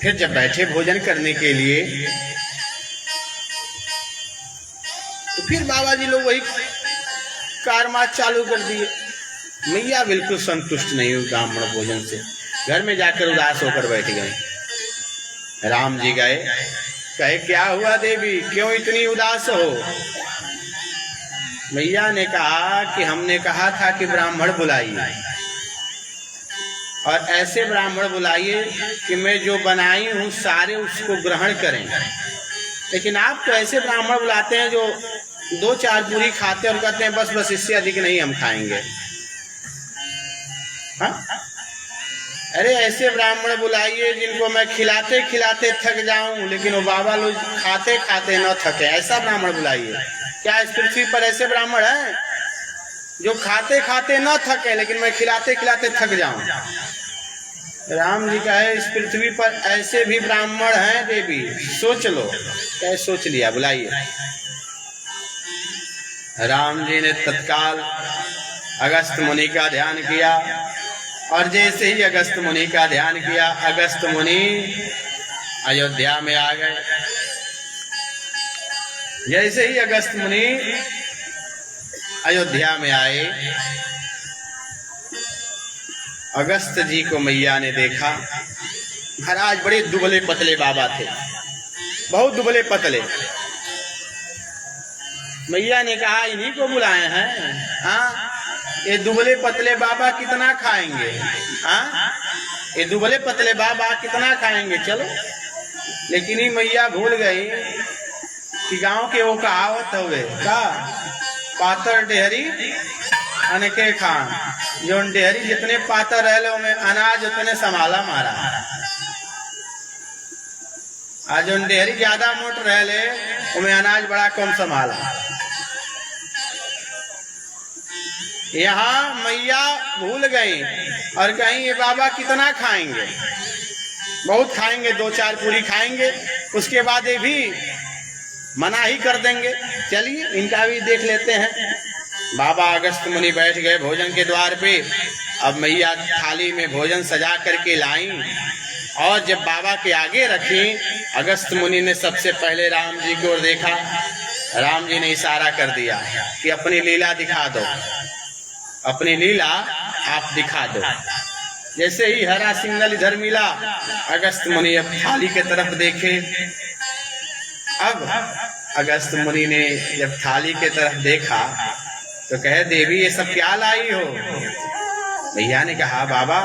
फिर जब बैठे भोजन करने के लिए तो फिर बाबा जी लोग वही कारमात चालू कर दिए। मैया बिल्कुल संतुष्ट नहीं हुई ब्राह्मण भोजन से, घर में जाकर उदास होकर बैठ गए। राम जी गए, कहे क्या हुआ देवी, क्यों इतनी उदास हो? मैया ने कहा कि हमने कहा था कि ब्राह्मण बुलाइए, और ऐसे ब्राह्मण बुलाइए कि मैं जो बनाई हूँ सारे उसको ग्रहण करें। लेकिन आप तो ऐसे ब्राह्मण बुलाते हैं जो 2-4 पूरी खाते हैं और कहते हैं बस बस इससे अधिक नहीं हम खाएंगे। हाँ? अरे ऐसे ब्राह्मण बुलाइए जिनको मैं खिलाते खिलाते थक जाऊं, लेकिन वो बाबा लोग खाते खाते न थके, ऐसा ब्राह्मण बुलाइए। क्या इस पृथ्वी पर ऐसे ब्राह्मण हैं जो खाते खाते न थके, लेकिन मैं खिलाते खिलाते थक जाऊं? राम जी कहे इस पृथ्वी पर ऐसे भी ब्राह्मण हैं देवी, सोच लो। क्या सोच लिया, बुलाइए। राम जी ने तत्काल अगस्त मुनि का ध्यान किया, और जैसे ही अगस्त मुनि का ध्यान किया, अगस्त मुनि अयोध्या में आ गए। जैसे ही अगस्त मुनि अयोध्या में आए, अगस्त जी को मैया ने देखा। महाराज बड़े दुबले पतले बाबा थे, बहुत दुबले पतले। मैया ने कहा इन्हीं को बुलाए हैं? हाँ, ये दुबले पतले बाबा कितना खाएंगे? हाँ, ये दुबले पतले बाबा कितना खाएंगे? चलो। लेकिन ही मैया भूल गई कि गांव के वो कहावत हुए का पातर डेहरी अनके खान, जो डेहरी जितने पातर रह में अनाज उतने संभाला मारा, आज जो डेहरी ज्यादा मोट रहे उनमें अनाज बड़ा कम संभाला। यहाँ मैया भूल गई और कहीं ये बाबा कितना खाएंगे? बहुत खाएंगे, 2-4 पूरी खाएंगे, उसके बाद ये भी मना ही कर देंगे। चलिए इनका भी देख लेते हैं। बाबा अगस्त मुनि बैठ गए भोजन के द्वार पे। अब मैया थाली में भोजन सजा करके लाई, और जब बाबा के आगे रखी, अगस्त मुनि ने सबसे पहले राम जी को देखा। राम जी ने इशारा कर दिया कि अपनी लीला दिखा दो, अपनी लीला आप दिखा दो। जैसे ही हरा सिग्नल इधर मिला, अगस्त मुनि अब थाली के तरफ देखे। अब अगस्त मुनि ने जब थाली के तरफ देखा तो कहे देवी ये सब क्या लाई हो? भैया ने कहा बाबा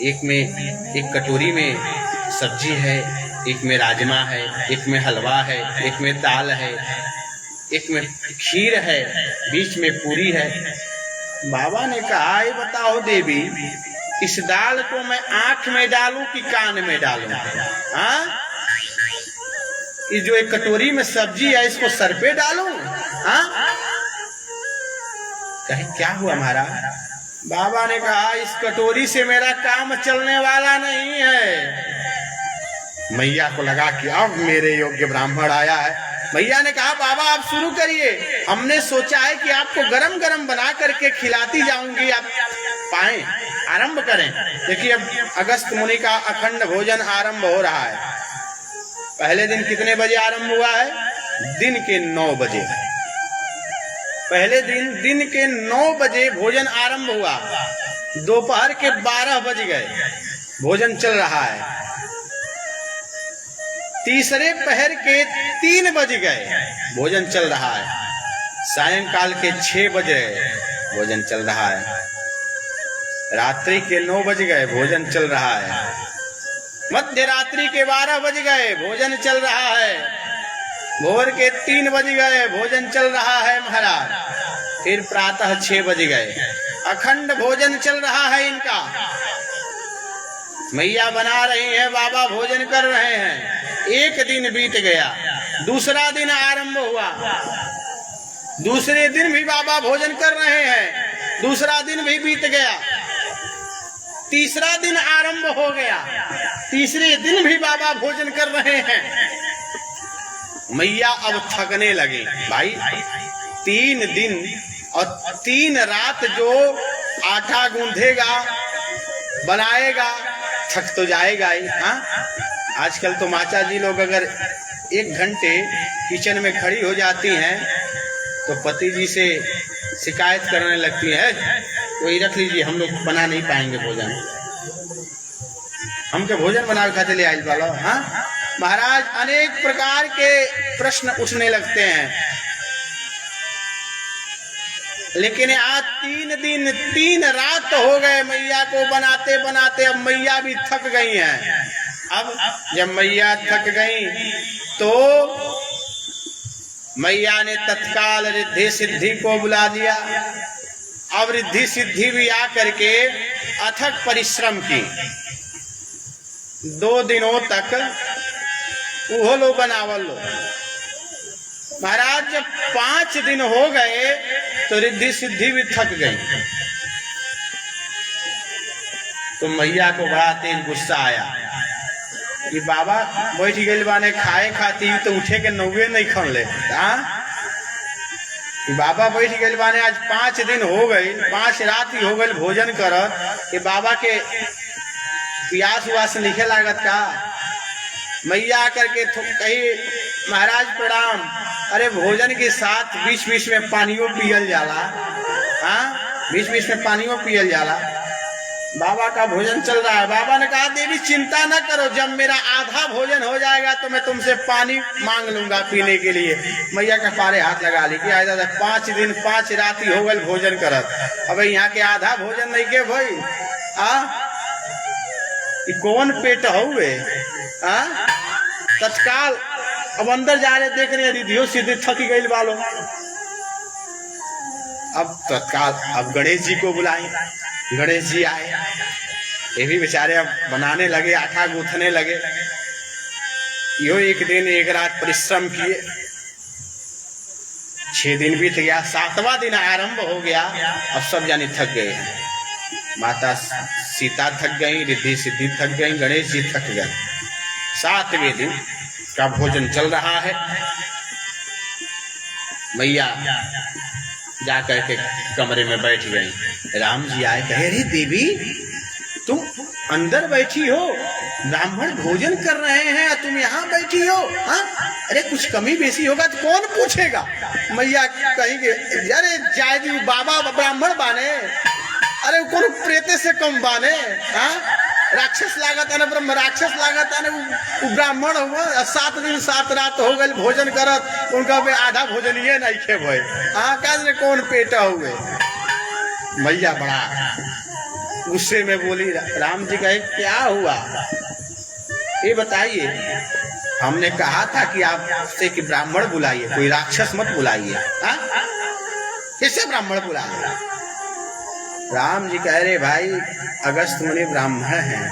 एक कटोरी में सब्जी है, एक में राजमा है, एक में हलवा है, एक में दाल है, एक में खीर है, बीच में पूरी है। बाबा ने कहा ये बताओ देवी, इस दाल को मैं आंख में डालूं कि कान में डालूं? हाँ, ये जो एक कटोरी में सब्जी है इसको सर पे डालूं? हाँ, कहे क्या हुआ महाराज? बाबा ने कहा इस कटोरी से मेरा काम चलने वाला नहीं है। मैया को लगा कि अब मेरे योग्य ब्राह्मण आया है। मैया ने कहा बाबा आप शुरू करिए, हमने सोचा है कि आपको गरम गरम बना करके खिलाती जाऊंगी, आप पाएं, आरंभ करें। देखिए अब अगस्त मुनि का अखंड भोजन आरंभ हो रहा है। पहले दिन कितने बजे आरंभ हुआ है? दिन के 9 बजे। पहले दिन के 9 बजे भोजन आरंभ हुआ। दोपहर के 12 बज गए, भोजन चल रहा है। तीसरे पहर के 3 बज गए, भोजन चल रहा है। सायंकाल के 6 बज गए, भोजन चल रहा है। रात्रि के 9 बज गए, भोजन चल रहा है। मध्य रात्रि के 12 बज गए, भोजन चल रहा है। भोर के 3 बज गए, भोजन चल रहा है महाराज। फिर प्रातः 6 बज गए, अखंड भोजन चल रहा है इनका। मैया बना रही है, बाबा भोजन कर रहे हैं। एक दिन बीत गया, दूसरा दिन आरंभ हुआ। दूसरे दिन भी बाबा भोजन कर रहे हैं, दूसरा दिन भी बीत गया। तीसरा दिन आरंभ हो गया, तीसरे दिन भी बाबा भोजन कर रहे हैं। मैया अब थकने लगे। भाई 3 दिन और 3 रात जो आटा गूंधेगा, बनाएगा, थक तो जाएगा ही। हाँ, आजकल तो माता जी लोग अगर 1 घंटे किचन में खड़ी हो जाती हैं तो पति जी से शिकायत करने लगती है, वही रख लीजिए, हम लोग बना नहीं पाएंगे भोजन, हमके भोजन बना के खाते ले आइल वाला। हाँ महाराज, अनेक प्रकार के प्रश्न उठने लगते हैं। लेकिन आज 3 दिन 3 रात हो गए मैया को बनाते बनाते, अब मैया भी थक गई हैं। अब जब मैया थक गई तो मैया ने तत्काल रिद्धि सिद्धि को बुला दिया। अब रिद्धि सिद्धि भी आकर के अथक परिश्रम की। 2 दिनों तक वो लो बनावल लो। महाराज जब 5 दिन हो गए तो रिद्धि सिद्धि भी थक गई। तो मैया को बड़ा तेज गुस्सा आया कि बाबा बैठ गई बाने खाए खाती तो उठे के नौवे नहीं खन ले। बाबा बैठ गए बाने, आज 5 दिन हो गई, 5 रात ही हो गई भोजन कर, कि बाबा के प्यास उस लिखे लागत का। मैया करके कही महाराज प्रणाम, अरे भोजन के साथ बीच बीच में पानियों पियल जाला। हाँ, बीच बीच में पानियों पियल जाला। बाबा का भोजन चल रहा है। बाबा ने कहा देवी चिंता न करो, जब मेरा आधा भोजन हो जाएगा तो मैं तुमसे पानी मांग लूंगा पीने के लिए। मैया के पारे हाथ लगा ली कि दादा 5 दिन 5 रात ही हो गए भोजन करत, अब यहाँ के आधा भोजन नहीं के भाई। कौन पेट हुए। तत्काल अब अंदर जा रहे, देख रहे रिधियो सिद्धि थक गई वालों। अब तत्काल अब गणेश जी को बुलाए। गणेश जी आए, ये भी बेचारे अब बनाने लगे, आटा गूंथने लगे। यो 1 दिन 1 रात परिश्रम किए। 6 दिन बीत गया, 7वां दिन आरंभ हो गया। अब सब जाने थक गए। माता सीता थक गई, रिद्धि सिद्धि थक गई, गणेश जी थक गए। 7वें दिन का भोजन चल रहा है। मैया जाकर के कमरे में बैठ गई। राम जी आए, कहे अरे देवी तुम अंदर बैठी हो, ब्राह्मण भोजन कर रहे हैं, तुम यहाँ बैठी हो। हाँ, अरे कुछ कमी बेसी होगा तो कौन पूछेगा। मैया कहेंगे अरे जायदी बाबा ब्राह्मण बाने, अरे कौन प्रेते से कम बाने। हाँ, राक्षस लागत है, ब्रह्म राक्षस लागत है, वो ब्राह्मण हुआ। 7 दिन 7 रात हो गए भोजन करत, उनका भी आधा भोजन ये नहीं खे भाई। हाँ, कहने कौन पेटा हुए। मैया बड़ा गुस्से में बोली। राम जी कहे क्या हुआ ये बताइए। हमने कहा था कि आपसे कि ब्राह्मण बुलाइए, कोई राक्षस मत बुलाइए। किससे ब्राह्मण बुलाइए। राम जी कह रहे भाई अगस्त मुनि ब्राह्मण हैं,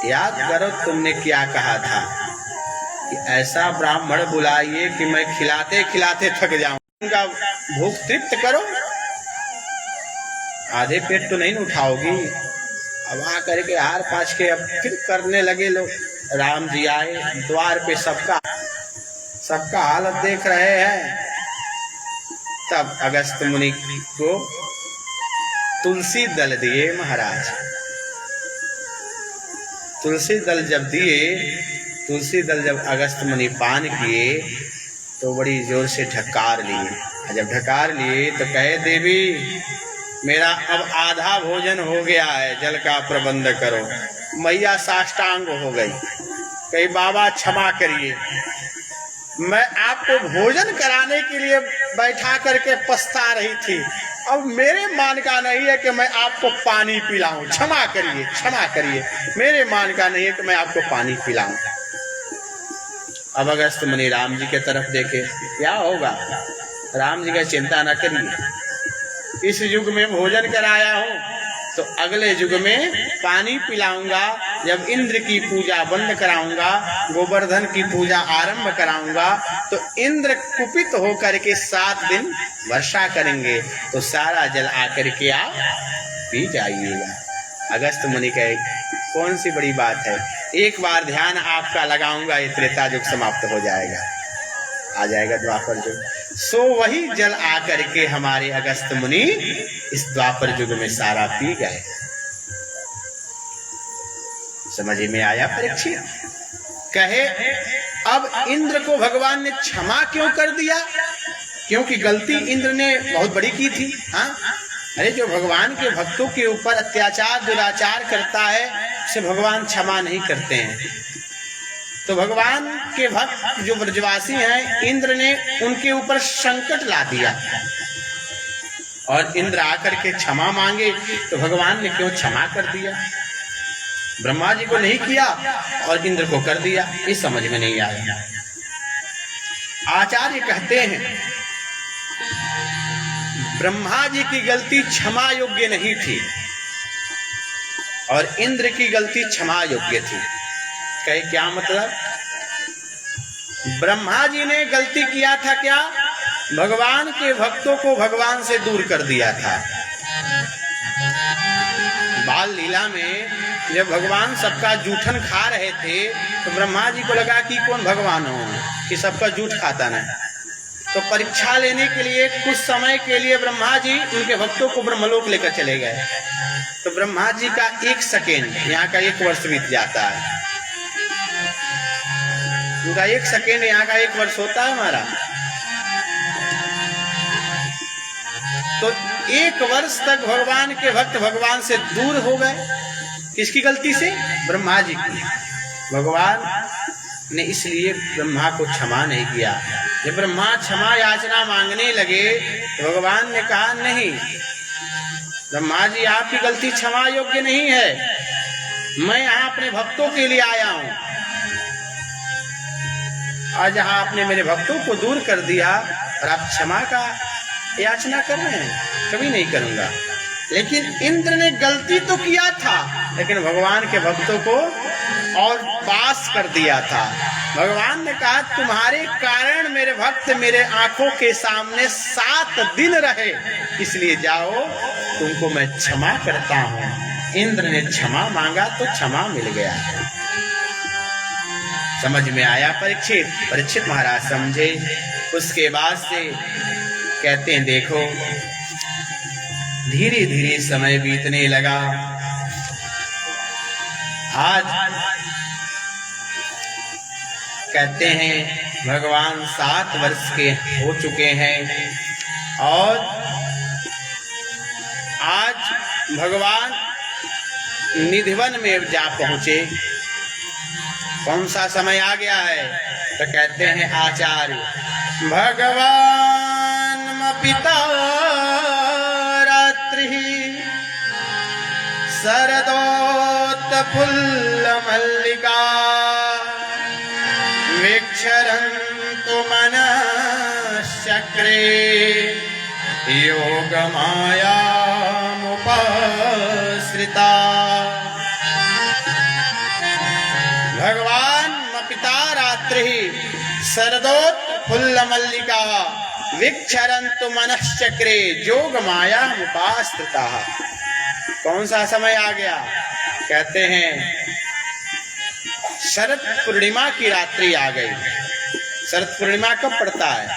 याद करो तुमने क्या कहा था कि ऐसा ब्राह्मण बुलाइए कि मैं खिलाते खिलाते थक जाऊं, उनका भूख तृप्त करो। आधे पेट तो नहीं उठाओगी। अब आ करके हार पाँच के अब फिर करने लगे लोग। राम जी आए, द्वार पे सबका हालत देख रहे हैं। तब अगस्त मुनि को तुलसी दल दिए महाराज। तुलसी दल जब दिए, तुलसी दल जब अगस्त मुनि पान किए तो बड़ी जोर से ढकार लिए। जब ढकार लिए तो कहे देवी मेरा अब आधा भोजन हो गया है, जल का प्रबंध करो। मैया साष्टांग हो गई, कही बाबा क्षमा करिए, मैं आपको भोजन कराने के लिए बैठा करके पछता रही थी, अब मेरे मान का नहीं है कि मैं आपको पानी पिलाऊं। क्षमा करिए, क्षमा करिए, मेरे मान का नहीं है कि मैं आपको पानी पिलाऊं। अब अगस्त मुनि राम जी के तरफ देखे, क्या होगा। राम जी का चिंता न करिए, इस युग में भोजन कराया हूं तो अगले युग में पानी पिलाऊंगा। जब इंद्र की पूजा बंद कराऊंगा, गोवर्धन की पूजा आरंभ कराऊंगा तो इंद्र कुपित होकर के 7 दिन वर्षा करेंगे तो सारा जल आकर के आप पी जाइएगा। अगस्त मुनि कहे कौन सी बड़ी बात है, एक बार ध्यान आपका लगाऊंगा, ये त्रेता युग समाप्त हो जाएगा, आ जाएगा द्वापर युग। सो वही जल आकर के हमारे अगस्त मुनि इस द्वापर युग में सारा पी गए। समझ में आया परीक्षित? कहे अब इंद्र को भगवान ने क्षमा क्यों कर दिया? क्योंकि गलती इंद्र ने बहुत बड़ी की थी। हाँ, अरे जो भगवान के भक्तों के ऊपर अत्याचार दुराचार करता है उसे भगवान क्षमा नहीं करते हैं। तो भगवान के भक्त जो ब्रजवासी हैं, इंद्र ने उनके ऊपर संकट ला दिया और इंद्र आकर के क्षमा मांगे तो भगवान ने क्यों क्षमा कर दिया? ब्रह्मा जी को नहीं किया और इंद्र को कर दिया, ये समझ में नहीं आया। आचार्य कहते हैं ब्रह्मा जी की गलती क्षमा योग्य नहीं थी और इंद्र की गलती क्षमा योग्य थी। कहे क्या मतलब? ब्रह्मा जी ने गलती किया था क्या? भगवान के भक्तों को भगवान से दूर कर दिया था। बाल लीला में जब भगवान सबका जूठन खा रहे थे तो ब्रह्मा जी को लगा कि कौन भगवान हो कि सबका जूठ खाता ना। तो परीक्षा लेने के लिए कुछ समय के लिए ब्रह्मा जी उनके भक्तों को ब्रह्मलोक लेकर चले गए। तो ब्रह्मा जी का 1 सेकेंड यहाँ का 1 वर्ष बीत जाता है। उनका 1 सेकेंड यहाँ का 1 वर्ष होता है हमारा। तो 1 वर्ष तक भगवान के भक्त भगवान से दूर हो गए। किसकी गलती से? ब्रह्मा जी की। भगवान ने इसलिए ब्रह्मा को क्षमा नहीं किया। जब ब्रह्मा क्षमा याचना मांगने लगे तो भगवान ने कहा नहीं ब्रह्मा जी, आपकी गलती क्षमा योग्य नहीं है। मैं यहाँ अपने भक्तों के लिए आया हूँ और जहाँ आपने मेरे भक्तों को दूर कर दिया और आप क्षमा का याचना कर रहे हैं, कभी नहीं करूंगा। लेकिन इंद्र ने गलती तो किया था लेकिन भगवान के भक्तों को और पास कर दिया था। भगवान ने कहा तुम्हारे कारण मेरे भक्त मेरे आंखों के सामने 7 दिन रहे, इसलिए जाओ तुमको मैं क्षमा करता हूँ। इंद्र ने क्षमा मांगा तो क्षमा मिल गया। समझ में आया परीक्षित? परीक्षित महाराज समझे। उसके बाद से कहते हैं देखो धीरे धीरे समय बीतने लगा। आज कहते हैं भगवान 7 वर्ष के हो चुके हैं और आज भगवान निधिवन में जा पहुंचे। कौन सा समय आ गया है? तो कहते हैं आचार्य भगवान पिता शरदोत्फुल्ल मल्लिका वीक्षरन्तु मनश्चक्रे योगमायामुपश्रिता। भगवान पिता रात्रि शरदोत्फुल्ल मल्लिका वीक्षरन्तु मनश्चक्रे योगमायामुपश्रिता। कौन सा समय आ गया? कहते हैं शरद पूर्णिमा की रात्रि आ गई। शरद पूर्णिमा कब पड़ता है?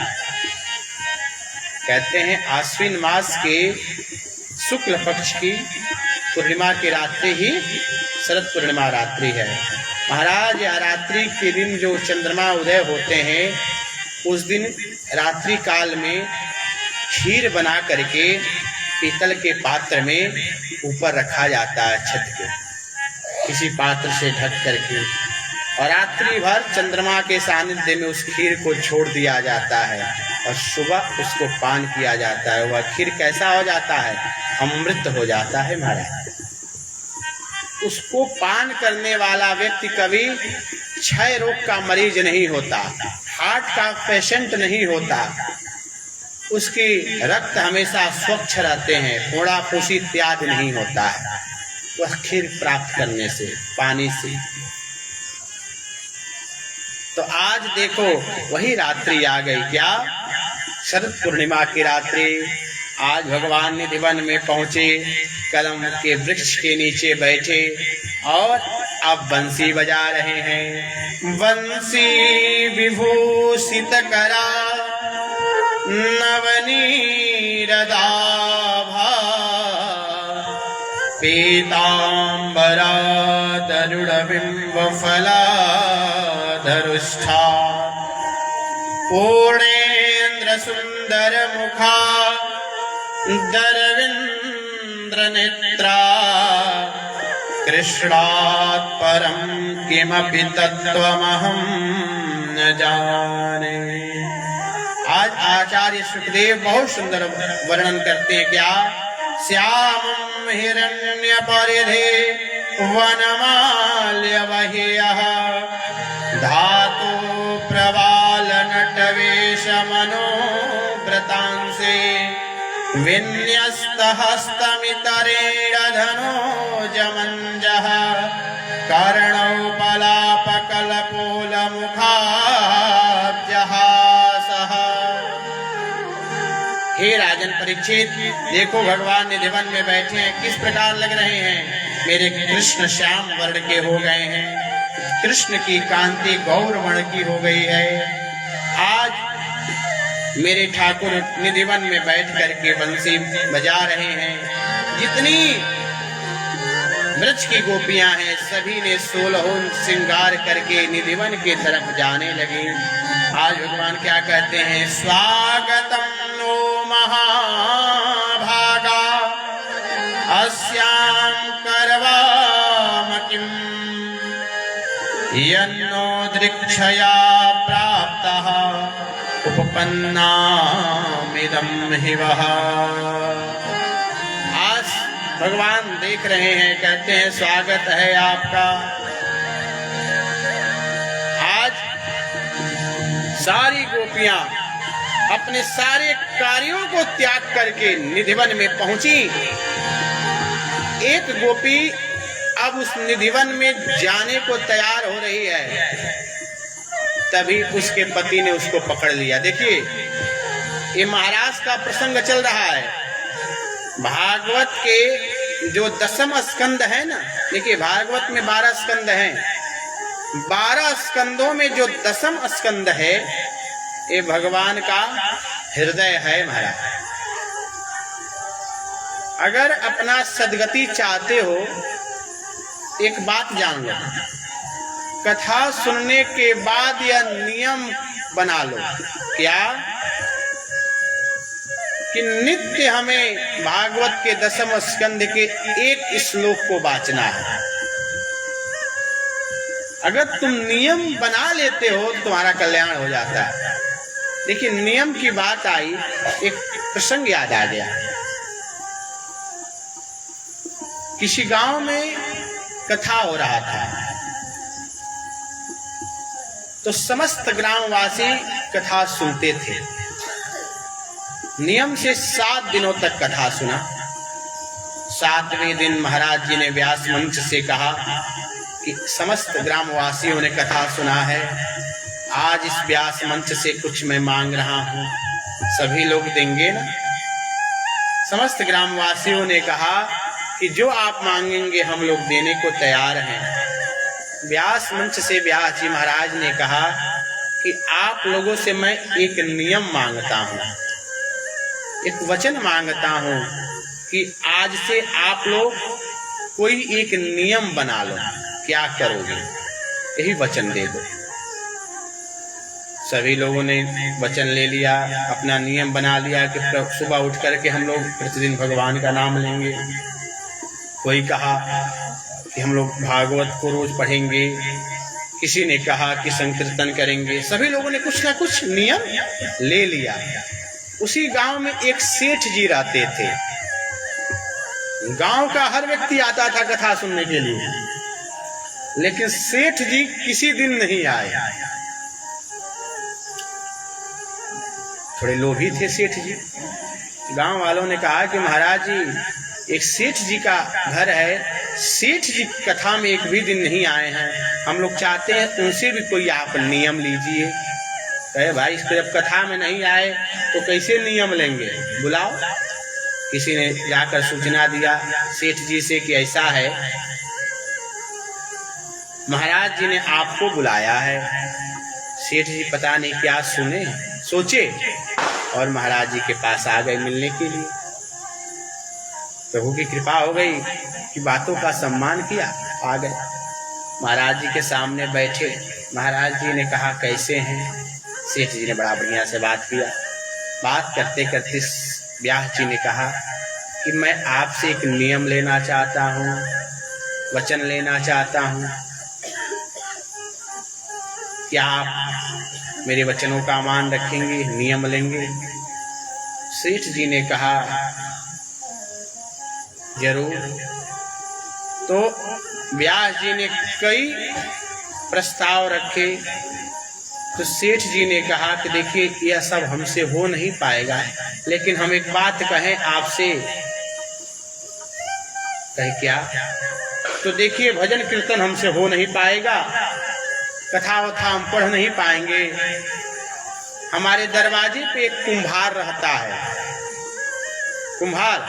कहते हैं आश्विन मास के शुक्ल पक्ष की पूर्णिमा की रात्रि ही शरद पूर्णिमा रात्रि है। महाराज रात्रि के दिन जो चंद्रमा उदय होते हैं उस दिन रात्रि काल में खीर बना करके पीतल के पात्र में ऊपर रखा जाता है, छत के किसी पात्र से ढक करके, और रात्रि भर चंद्रमा के सानिध्य में उस खीर को छोड़ दिया जाता है और सुबह उसको पान किया जाता है। वह खीर कैसा हो जाता है? अमृत हो जाता है महाराज। उसको पान करने वाला व्यक्ति कभी क्षय रोग का मरीज नहीं होता, हार्ट का पेशेंट नहीं होता, उसकी रक्त हमेशा स्वच्छ रहते हैं, फोड़ा फूसी इत्यादि नहीं होता है वह खीर प्राप्त करने से, पानी से। तो आज देखो वही रात्रि आ गई। क्या? शरद पूर्णिमा की रात्रि। आज भगवान निधिवन में पहुंचे, कदम के वृक्ष के नीचे बैठे और अब बंसी बजा रहे हैं। बंसी विभूषित करा नवनीरदाभा पीतांबरादर गरुडबिम्बफलाधरुष्ठा पूर्णेन्द्र सुंदर मुखा दरविन्द्र नेत्रा कृष्णात् परं किमपि तत्त्वमहं न जाने। आज आचार्य सुखदेव बहुत सुंदर वर्णन करते हैं। क्या? श्यामं हिरण्य परिधे वनमाल्यवह्यः धातु प्रवाल नटवेश मनोव्रतांसे विन्यस्तहस्तमितरेण धनोजमञ्जः कर्णौ पलापकलपोलमुखाब्जहासः। हे राजन परीक्षित, देखो भगवान निधिवन में बैठे हैं, किस प्रकार लग रहे हैं। मेरे कृष्ण श्याम वर्ण के हो गए हैं, कृष्ण की कांति गौर वर्ण की हो गई है। आज मेरे ठाकुर निधिवन में बैठ करके बंसी बजा रहे हैं। जितनी वृक्ष की गोपियां हैं सभी ने 16 श्रृंगार करके निधिवन की तरफ जाने लगे। आज भगवान क्या कहते हैं? स्वागतम नो महाभागा अस्यां करवाम किम यन्नो दृक्षया प्राप्तः उपपन्नामिदं हि वः। आज भगवान देख रहे हैं, कहते हैं स्वागत है आपका। आज सारी गोपियां अपने सारे कार्यों को त्याग करके निधिवन में पहुंची। एक गोपी अब उस निधिवन में जाने को तैयार हो रही है, तभी उसके पति ने उसको पकड़ लिया। देखिए, ये महाराज का प्रसंग चल रहा है। भागवत के जो 10वां स्कंद है ना, देखिए भागवत में 12 स्कंद हैं। 12 स्कंदों में जो 10वां स्कंद है ये भगवान का हृदय है महाराज। अगर अपना सद्गति चाहते हो, एक बात जान लो, कथा सुनने के बाद यह नियम बना लो। क्या? कि नित्य हमें भागवत के 10वें स्कंद के एक श्लोक को वाचना है। अगर तुम नियम बना लेते हो तो तुम्हारा कल्याण हो जाता है। देखिए, नियम की बात आई, एक प्रसंग याद आ गया। किसी गांव में कथा हो रहा था, तो समस्त ग्रामवासी कथा सुनते थे। नियम से 7 दिनों तक कथा सुना। 7वें दिन महाराज जी ने व्यास मंच से कहा कि समस्त ग्रामवासियों ने कथा सुना है, आज इस व्यास मंच से कुछ मैं मांग रहा हूं, सभी लोग देंगे ना? समस्त ग्रामवासियों ने कहा कि जो आप मांगेंगे हम लोग देने को तैयार हैं। व्यास मंच से व्यास जी महाराज ने कहा कि आप लोगों से मैं एक नियम मांगता हूं, एक वचन मांगता हूं कि आज से आप लोग कोई एक नियम बना लो। क्या करोगे? यही वचन दे दो। सभी लोगों ने वचन ले लिया, अपना नियम बना लिया कि सुबह उठ करके हम लोग प्रतिदिन भगवान का नाम लेंगे। कोई कहा कि हम लोग भागवत को रोज पढ़ेंगे, किसी ने कहा कि संकीर्तन करेंगे। सभी लोगों ने कुछ ना कुछ नियम ले लिया। उसी गांव में एक सेठ जी रहते थे। गांव का हर व्यक्ति आता था कथा सुनने के लिए, लेकिन सेठ जी किसी दिन नहीं आए। थोड़े लोभी थे सेठ जी। गांव वालों ने कहा कि महाराज जी, एक सेठ जी का घर है, सेठ जी कथा में एक भी दिन नहीं आए हैं, हम लोग चाहते हैं उनसे भी कोई आप नियम लीजिए। कहे भाई, इसको जब कथा में नहीं आए तो कैसे नियम लेंगे, बुलाओ। किसी ने जाकर सूचना दिया सेठ जी से कि ऐसा है, महाराज जी ने आपको बुलाया है। सेठ जी पता नहीं क्या सुने सोचे और महाराज जी के पास आ गए मिलने के लिए। प्रभु की कृपा हो गई कि बातों का सम्मान किया, आ गए। महाराज जी के सामने बैठे। महाराज जी ने कहा कैसे हैं? सेठ जी ने बड़ा बढ़िया से बात किया। बात करते करते व्यास जी ने कहा कि मैं आपसे एक नियम लेना चाहता हूँ, वचन लेना चाहता हूँ। क्या आप मेरे वचनों का मान रखेंगे, नियम लेंगे? सेठ जी ने कहा जरूर। तो व्यास जी ने कई प्रस्ताव रखे। तो सेठ जी ने कहा कि देखिए यह सब हमसे हो नहीं पाएगा, लेकिन हम एक बात कहें आपसे। कहे क्या? तो देखिए भजन कीर्तन हमसे हो नहीं पाएगा, कथा वथा हम पढ़ नहीं पाएंगे। हमारे दरवाजे पे एक कुम्हार रहता है, कुम्हार।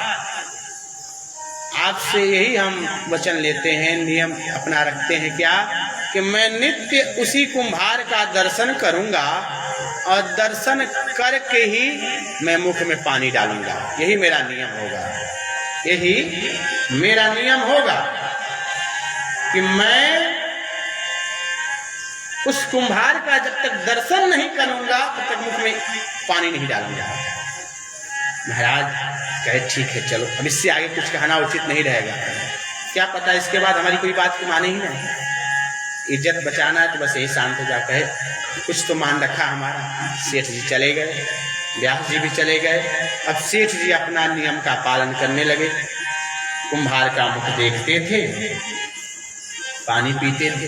आपसे यही हम वचन लेते हैं, नियम अपना रखते हैं क्या कि मैं नित्य उसी कुम्हार का दर्शन करूंगा और दर्शन करके ही मैं मुख में पानी डालूंगा। यही मेरा नियम होगा, यही मेरा नियम होगा कि मैं उस कुम्हार का जब तक दर्शन नहीं करूंगा तब तक मुख में पानी नहीं डालूंगा। महाराज कहे ठीक है चलो, अब इससे आगे कुछ कहना उचित नहीं रहेगा। क्या पता इसके बाद हमारी कोई बात को माने ही नहीं। इज्जत बचाना है तो बस यही शांत हो जा। कहे कुछ तो मान रखा हमारा। सेठ जी चले गए, व्यास जी भी चले गए। अब सेठ जी अपना नियम का पालन करने लगे। कुम्हार का मुख देखते थे, पानी पीते थे।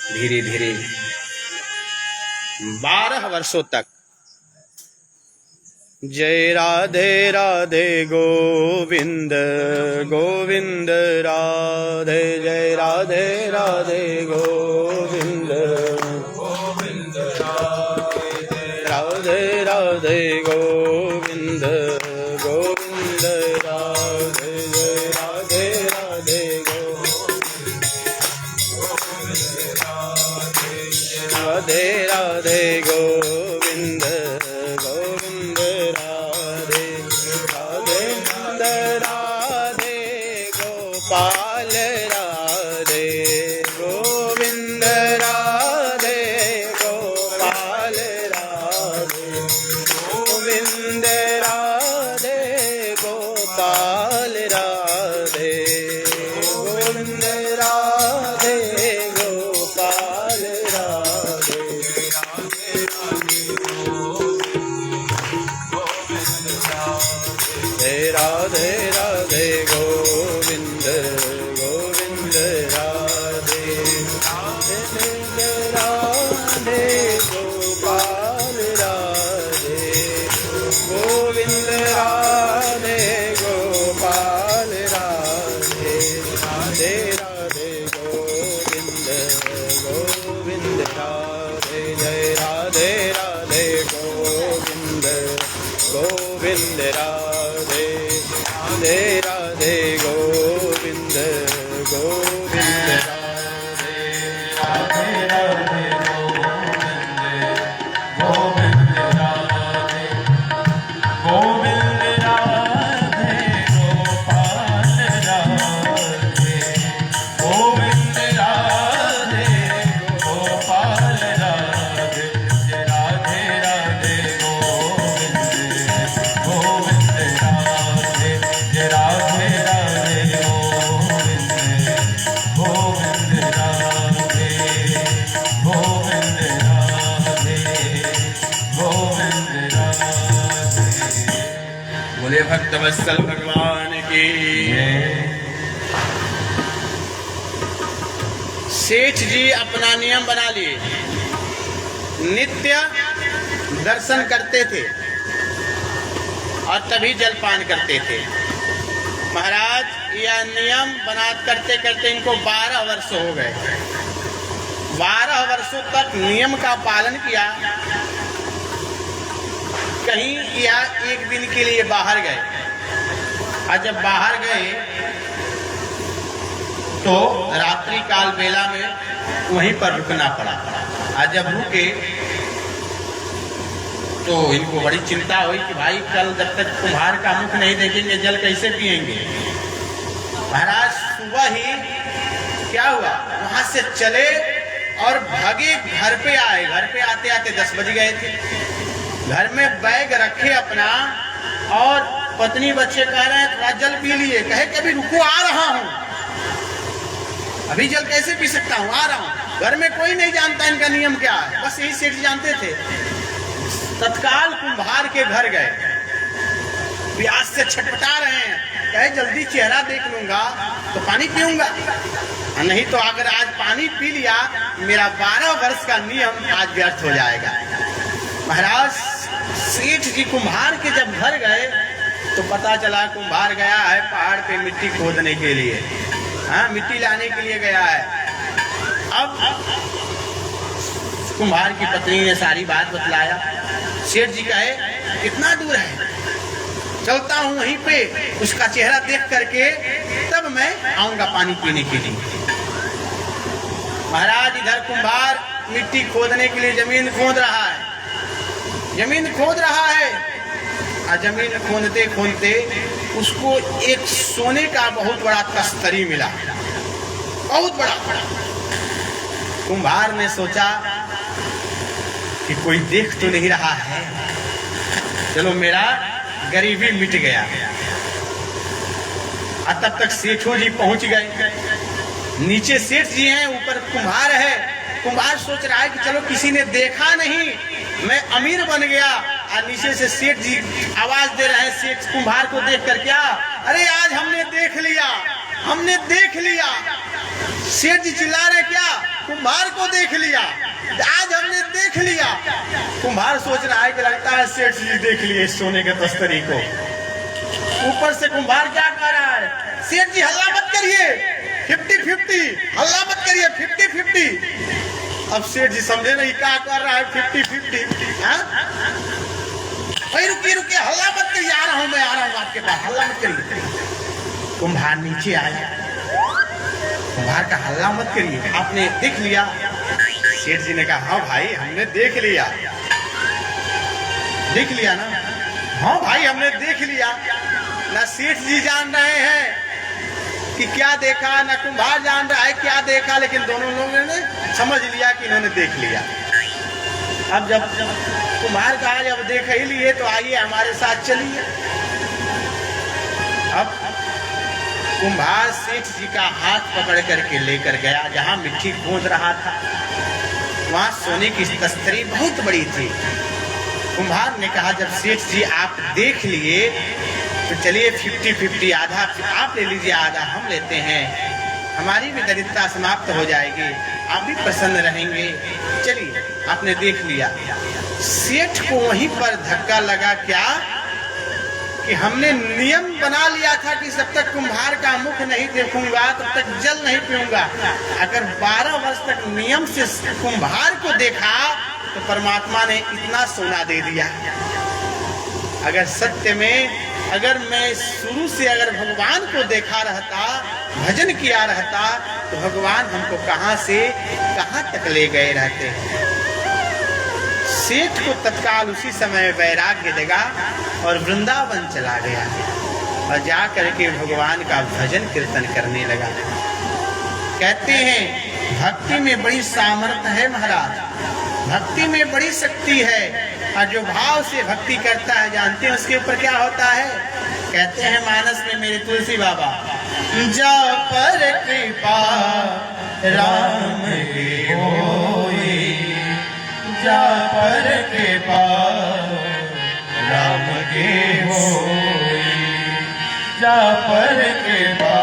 धीरे धीरे 12 वर्षों तक जय राधे राधे गोविंद गोविंद राधे, जय राधे राधे गोविंद गोविंद राधे राधे गोविंद गोविंद राधे, जय राधे राधे राधे राधे गोविंद गोविंद राधे राधे राधे गोपाल राधे गोविंद राधे गोपाल राधे गोविंद राधे गोपाल राधे गोविंद राधे गोपाल राधे राधे राधे गोविंद गोविंद राधे राधे राधे गोपाल राधे गोविंद राधे गोपाल राधे राधे राधे गोविंद गोविंद राधे, जय राधे राधे गोविंद गोविंद राधे राधे राधे गोविंद गोविंद राधे राधे राधे गोविंद राधे गोविंद राधे गोपाल राधे गोविंद राधे गोपाल राधे, जय राधे राधे गोविंद गोविंद राधे, जय राधे राधे गोविंद गोविंद राधे गोविंद राधे गोविंद राधे। बोले भक्तवत्सल भगवान की। सेठ जी अपना नियम बना लिए, नित्य दर्शन करते थे और तभी जलपान करते थे। महाराज यह नियम बना करते करते इनको 12 वर्ष हो गए। 12 वर्षों तक नियम का पालन किया। कहीं या एक दिन के लिए बाहर गए, और जब बाहर गए तो रात्रि काल बेला में वहीं पर रुकना पड़ा। और जब रुके तो इनको बड़ी चिंता हुई कि भाई कल जब तक कुम्हार का मुख नहीं देखेंगे जल कैसे पिएंगे। महाराज सुबह ही क्या हुआ, वहां से चले और भागे घर पे आए। घर पे आते आते 10 बज गए थे। घर में बैग रखे अपना और पत्नी बच्चे कह रहे हैं थोड़ा जल पी लिए। कहे कि अभी रुको, आ रहा हूं। अभी जल कैसे पी सकता हूं, आ रहा हूं। घर में कोई नहीं जानता इनका नियम क्या है, बस यही सेठ जानते थे। तत्काल कुम्हार के घर गए, प्यास से छटपटा रहे हैं। कहे जल्दी चेहरा देख लूंगा तो पानी पीऊंगा, नहीं तो अगर आज पानी पी लिया मेरा 12 वर्ष का नियम आज व्यर्थ हो जाएगा। महाराज सेठ जी कुम्हार के जब घर गए तो पता चला कुम्हार गया है पहाड़ पे मिट्टी खोदने के लिए, हाँ मिट्टी लाने के लिए गया है। अब कुम्हार की पत्नी ने सारी बात बतलाया। सेठ जी कहे कितना दूर है, चलता हूं वहीं पे, उसका चेहरा देख करके तब मैं आऊंगा पानी पीने के लिए। महाराज इधर कुम्हार मिट्टी खोदने के लिए जमीन खोद रहा है, जमीन खोद रहा है। और जमीन खोदते खोदते उसको एक सोने का बहुत बड़ा तस्तरी मिला, बहुत बड़ा। कुम्हार ने सोचा कि कोई देख तो नहीं रहा है, चलो मेरा गरीबी मिट गया। और तब तक सेठों जी पहुंच गए। नीचे सेठ जी हैं, ऊपर कुम्हार है। कुम्हार सोच रहा है कि चलो किसी ने देखा नहीं, मैं अमीर बन गया। और नीचे से सेठ जी आवाज दे रहे हैं सेठ कुम्हार को देखकर, क्या, अरे आज हमने देख लिया, हमने देख लिया। सेठ जी चिल्ला रहे, क्या, कुम्हार को देख लिया, आज हमने देख लिया। कुम्हार सोच रहा है कि लगता है सेठ जी देख लिए सोने के तस्तरी को। ऊपर से कुम्हार क्या कह रहा है, सेठ जी हल्ला मत करिए, 50-50, हल्ला मत करिए, 50-50। अब सेठ जी समझे नहीं क्या कर रहा है, 50-50। भाई रुकिए रुकिए, हल्ला मत करिए, आ रहा हूं मैं, आ रहा हूं आपके पास, हल्ला मत करिए। कुम्हार नीचे आया। कुम्हार का हल्ला मत करिए, आपने देख लिया। सेठ जी ने कहा हाँ भाई हमने देख लिया, देख लिया ना, हाँ भाई हमने देख लिया ना। सेठ जी जान रहे हैं कि क्या देखा, ना कुम्हार जान रहा है क्या देखा, लेकिन दोनों लोगों ने समझ लिया कि इन्होंने देख लिया। अब जब कुम्हार कहा जब देख ही लिए तो आइए हमारे साथ चलिए। अब कुम्हार सेठ जी का हाथ पकड़ करके लेकर गया जहां मिट्टी खोद रहा था। वहां सोने की तस्तरी बहुत बड़ी थी। कुम्हार ने कहा जब सेठ जी आप देख लिए तो चलिए 50-50, आधा आप ले लीजिए, आधा हम लेते हैं, हमारी भी दरिद्रता समाप्त हो जाएगी, आप भी प्रसन्न रहेंगे। चलिए आपने देख लिया। सेठ को वहीं पर धक्का लगा, क्या कि हमने नियम बना लिया था कि जब तक कुम्हार का मुख नहीं देखूंगा तब तक जल नहीं पीऊंगा। अगर 12 वर्ष तक नियम से कुम्हार को देखा तो परमात्मा ने इतना सोना दे दिया। अगर सत्य में अगर मैं शुरू से अगर भगवान को देखा रहता, भजन किया रहता, तो भगवान हमको कहां से कहां तक ले गए रहते। सेठ को तत्काल उसी समय वैराग्य लगा और वृंदावन चला गया और जा करके भगवान का भजन कीर्तन करने लगा। कहते हैं भक्ति में बड़ी सामर्थ्य है महाराज, भक्ति में बड़ी शक्ति है। और जो भाव से भक्ति करता है जानते हैं उसके ऊपर क्या होता है। कहते हैं मानस में मेरे तुलसी बाबा, जा पर कृपा राम की होई, जा पर कृपा राम की होई, जा पर कृपा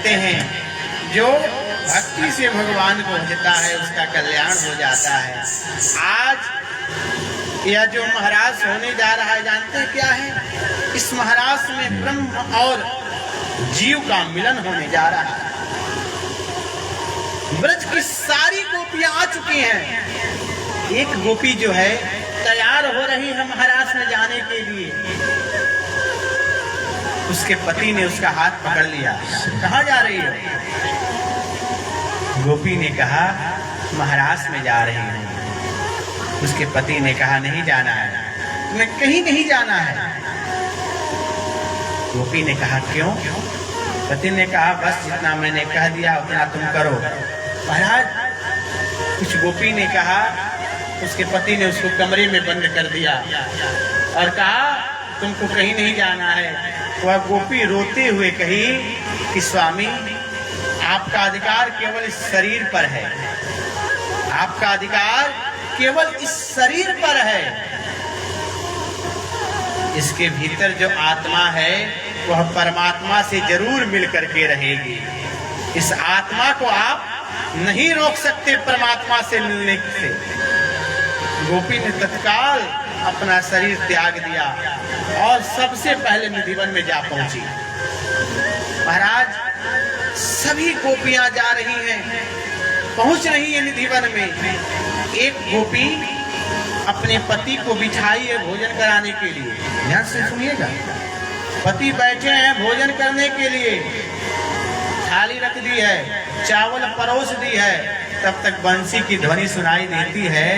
कहते हैं जो भक्ति से भगवान को भजता है उसका कल्याण हो जाता है। आज यह जो महाराज होने जा रहा है जानते हैं क्या है? इस महाराज में ब्रह्म और जीव का मिलन होने जा रहा है। ब्रज की सारी गोपियां आ चुकी हैं। एक गोपी जो है तैयार हो रही है महाराज में जाने के लिए। उसके पति ने उसका हाथ पकड़ लिया। कहाँ जा रही हो? गोपी ने कहा महाराज में जा रही हूँ। उसके पति ने कहा नहीं जाना है, तुम्हें कहीं नहीं जाना है। गोपी ने कहा क्यों? पति ने कहा बस जितना मैंने कह दिया उतना तुम करो। महाराज कुछ गोपी ने कहा, उसके पति ने उसको कमरे में बंद कर दिया और कहा तुमको कहीं नहीं जाना है। वह गोपी रोते हुए कही कि स्वामी आपका अधिकार केवल इस शरीर पर है, आपका अधिकार केवल इस शरीर पर है। इसके भीतर जो आत्मा है वह परमात्मा से जरूर मिल करके रहेगी। इस आत्मा को आप नहीं रोक सकते परमात्मा से मिलने से। गोपी ने तत्काल अपना शरीर त्याग दिया और सबसे पहले निधिवन में जा पहुंची। महाराज सभी गोपियां जा रही हैं, पहुंच रही है निधिवन में। एक गोपी अपने पति को बिठाई है भोजन कराने के लिए। ध्यान से सुनिएगा, पति बैठे हैं भोजन करने के लिए, थाली रख दी है, चावल परोस दी है। तब तक बंसी की ध्वनि सुनाई देती है।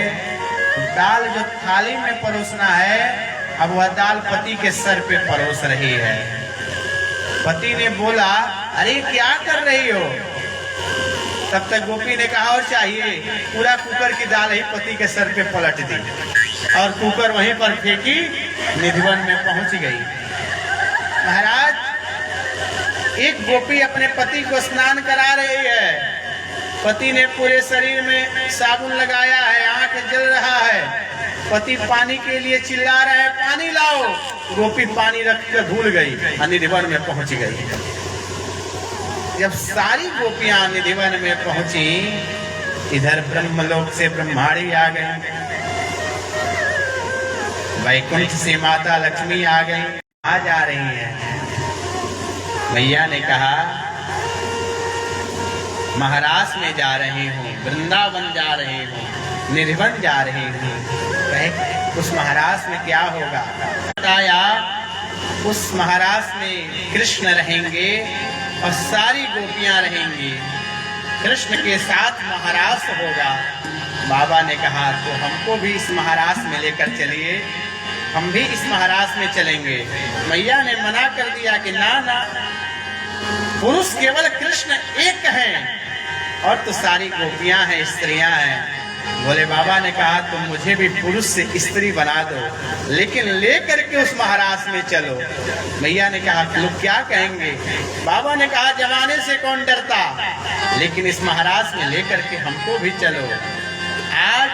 दाल जो थाली में परोसना है अब वह दाल पति के सर पे परोस रही है। पति ने बोला अरे क्या कर रही हो? तब तक गोपी ने कहा और चाहिए। पूरा कुकर की दाल ही पति के सर पे पलट दी और कुकर वहीं पर फेंकी, निधिवन में पहुंच गई। महाराज एक गोपी अपने पति को स्नान करा रही है। पति ने पूरे शरीर में साबुन लगाया है, आंख जल रहा है। पति पानी के लिए चिल्ला रहे हैं पानी लाओ। गोपी पानी रख कर भूल गई और निधिवन में पहुंच गई। जब सारी गोपियां निधिवन में पहुंची, इधर ब्रह्मलोक से ब्रह्माणी आ गई, वैकुंठ से माता लक्ष्मी आ गई, आ जा रही है। मैया ने कहा महाराज में जा रही हूँ, वृंदावन जा रही हूँ, निधिवन जा रही हूँ। उस महाराज में क्या होगा? बताया उस महाराज में कृष्ण रहेंगे और सारी गोपियां रहेंगी। कृष्ण के साथ महाराज होगा। बाबा ने कहा तो हमको भी इस महाराज में लेकर चलिए, हम भी इस महाराज में चलेंगे। मैया ने मना कर दिया कि ना ना, पुरुष केवल कृष्ण एक हैं और तो सारी गोपियां हैं, स्त्रियां हैं। बोले बाबा ने कहा तुम मुझे भी पुरुष से स्त्री बना दो, लेकिन लेकर के उस महाराज में चलो। मैया ने कहा लोग क्या कहेंगे? बाबा ने कहा जमाने से कौन डरता, लेकिन इस महाराज में लेकर के हमको भी चलो। आज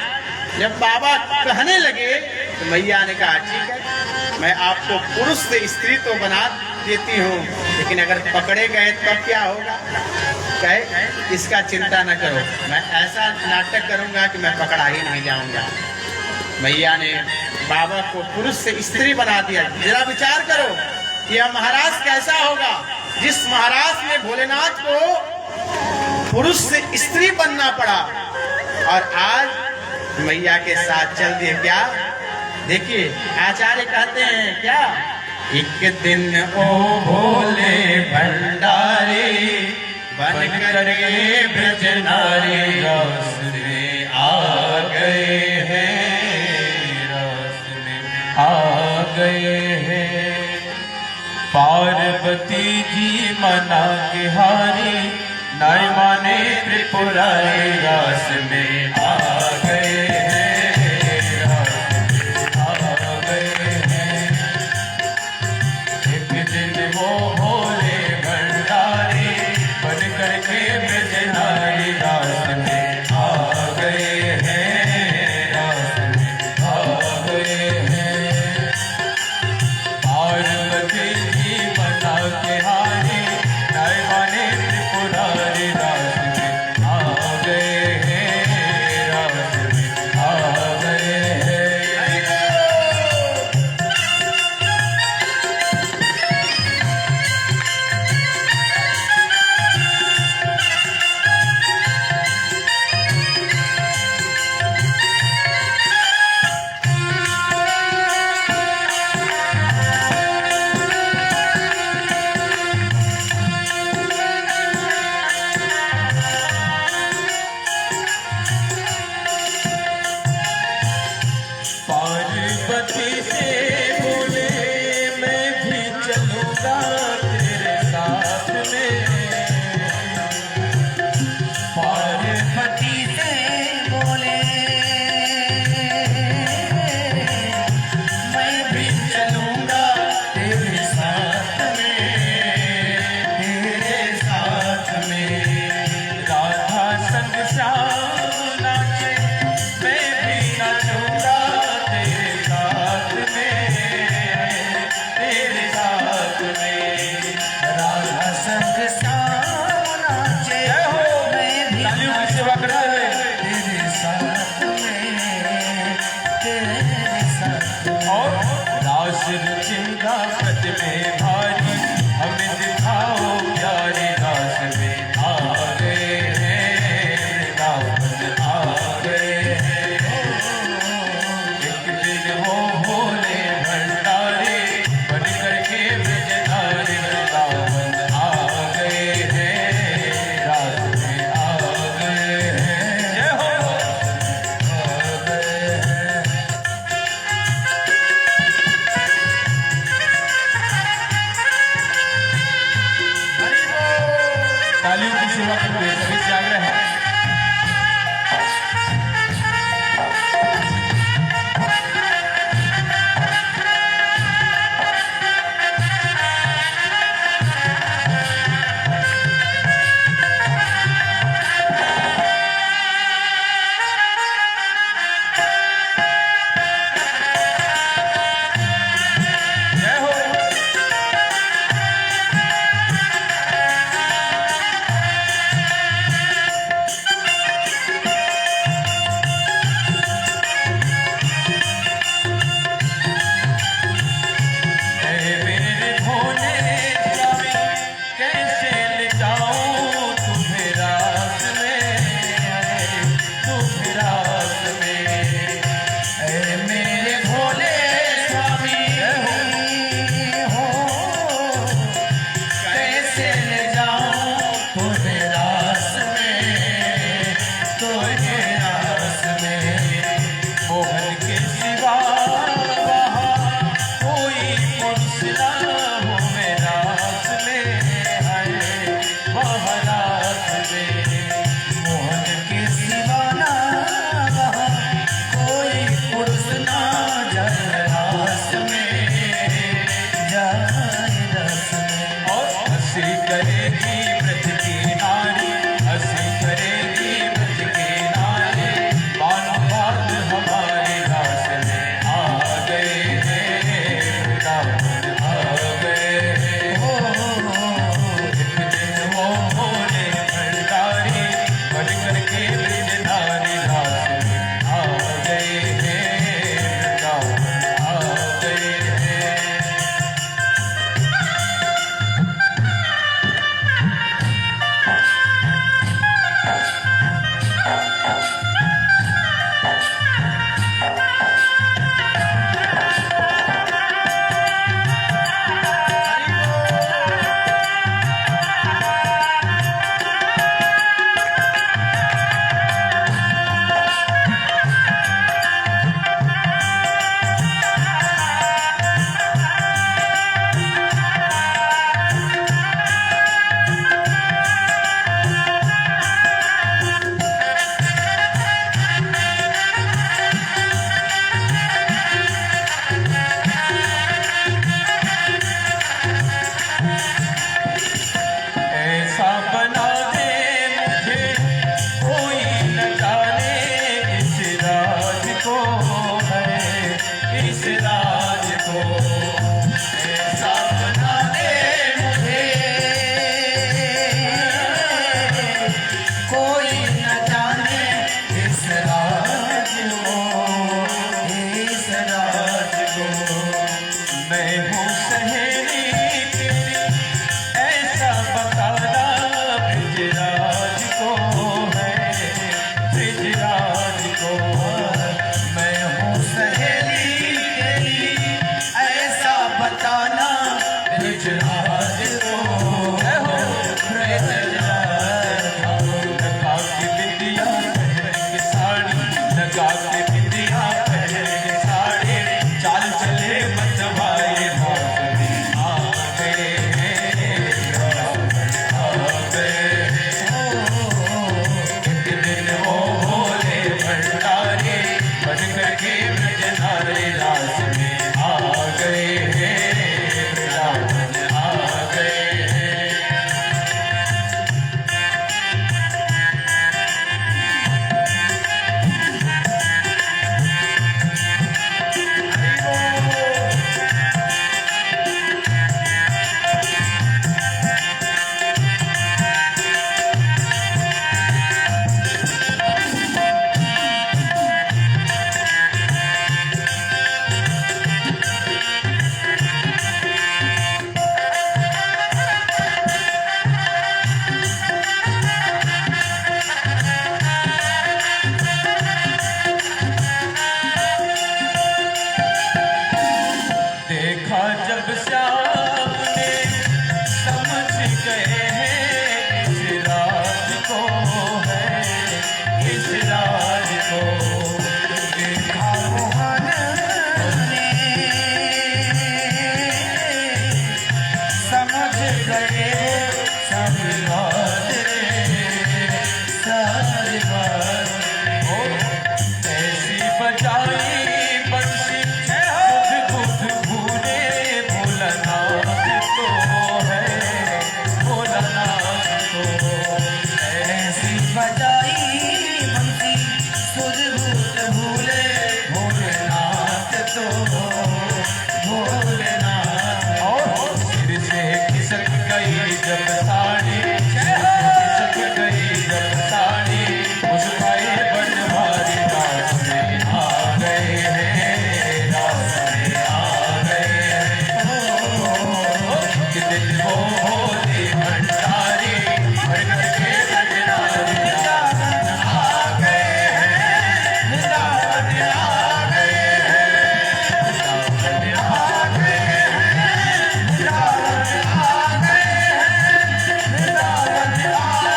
जब बाबा कहने लगे तो मैया ने कहा ठीक है, मैं आपको पुरुष से स्त्री तो बना देती हूँ, लेकिन अगर पकड़े गए तब क्या होगा? कहे इसका चिंता न करो, मैं ऐसा नाटक करूंगा कि मैं पकड़ा ही नहीं जाऊंगा। मैया ने बाबा को पुरुष से स्त्री बना दिया। जरा विचार करो यह महाराज कैसा होगा जिस महाराज में भोलेनाथ को पुरुष से स्त्री बनना पड़ा और आज मैया के साथ चल दिए। क्या देखिए आचार्य कहते हैं क्या, एक दिन ओ भोले भंडारी बन करके ब्रज नारी रस में आ गए हैं, रस में आ गए हैं। पार्वती जी मना के हारी, नाय माने त्रिपुरारी रस में आ गए हैं, आ गए हैं। एक दिन वो भोले भंडारी बन करके ब्रज नारी रास में आ गए हैं, रास में आ गए हैं। पार्वती जी मना के हारी, नाय माने भारी, हमें दिखाओ प्यारे दास में आ गए हैं, वृंदावन आ गए हैं। एक दिन वो भोले भंडारे बन करके ब्रजधारी, वृंदावन आ गए हैं, रास में आ गए हैं। जय हो आ गए हैं। तालियों की सेवा करते हुए सभी से आग्रह है। जय हो करे सारी बात रे सारी बात। ऐसी बजाई बंसी बुध बुध भूले भोलानाथ तो है भोलानाथ तो। ऐसी बजाई बंसी सुध भूत भूले भोलेनाथ तो भोलेनाथ। और सिर से खिसक गई जब साड़ी, सिर से खिसक गई जब साड़ी, मुस्काए बनवारी रास में आ गए हैं, रास में आ गए हैं। कि दिल वो भोले भंडारी भर के भंडारी आ गए हैं, वृंदावन आ गए हैं, वृंदावन आ गए हैं, वृंदावन आ गए हैं, वृंदावन आ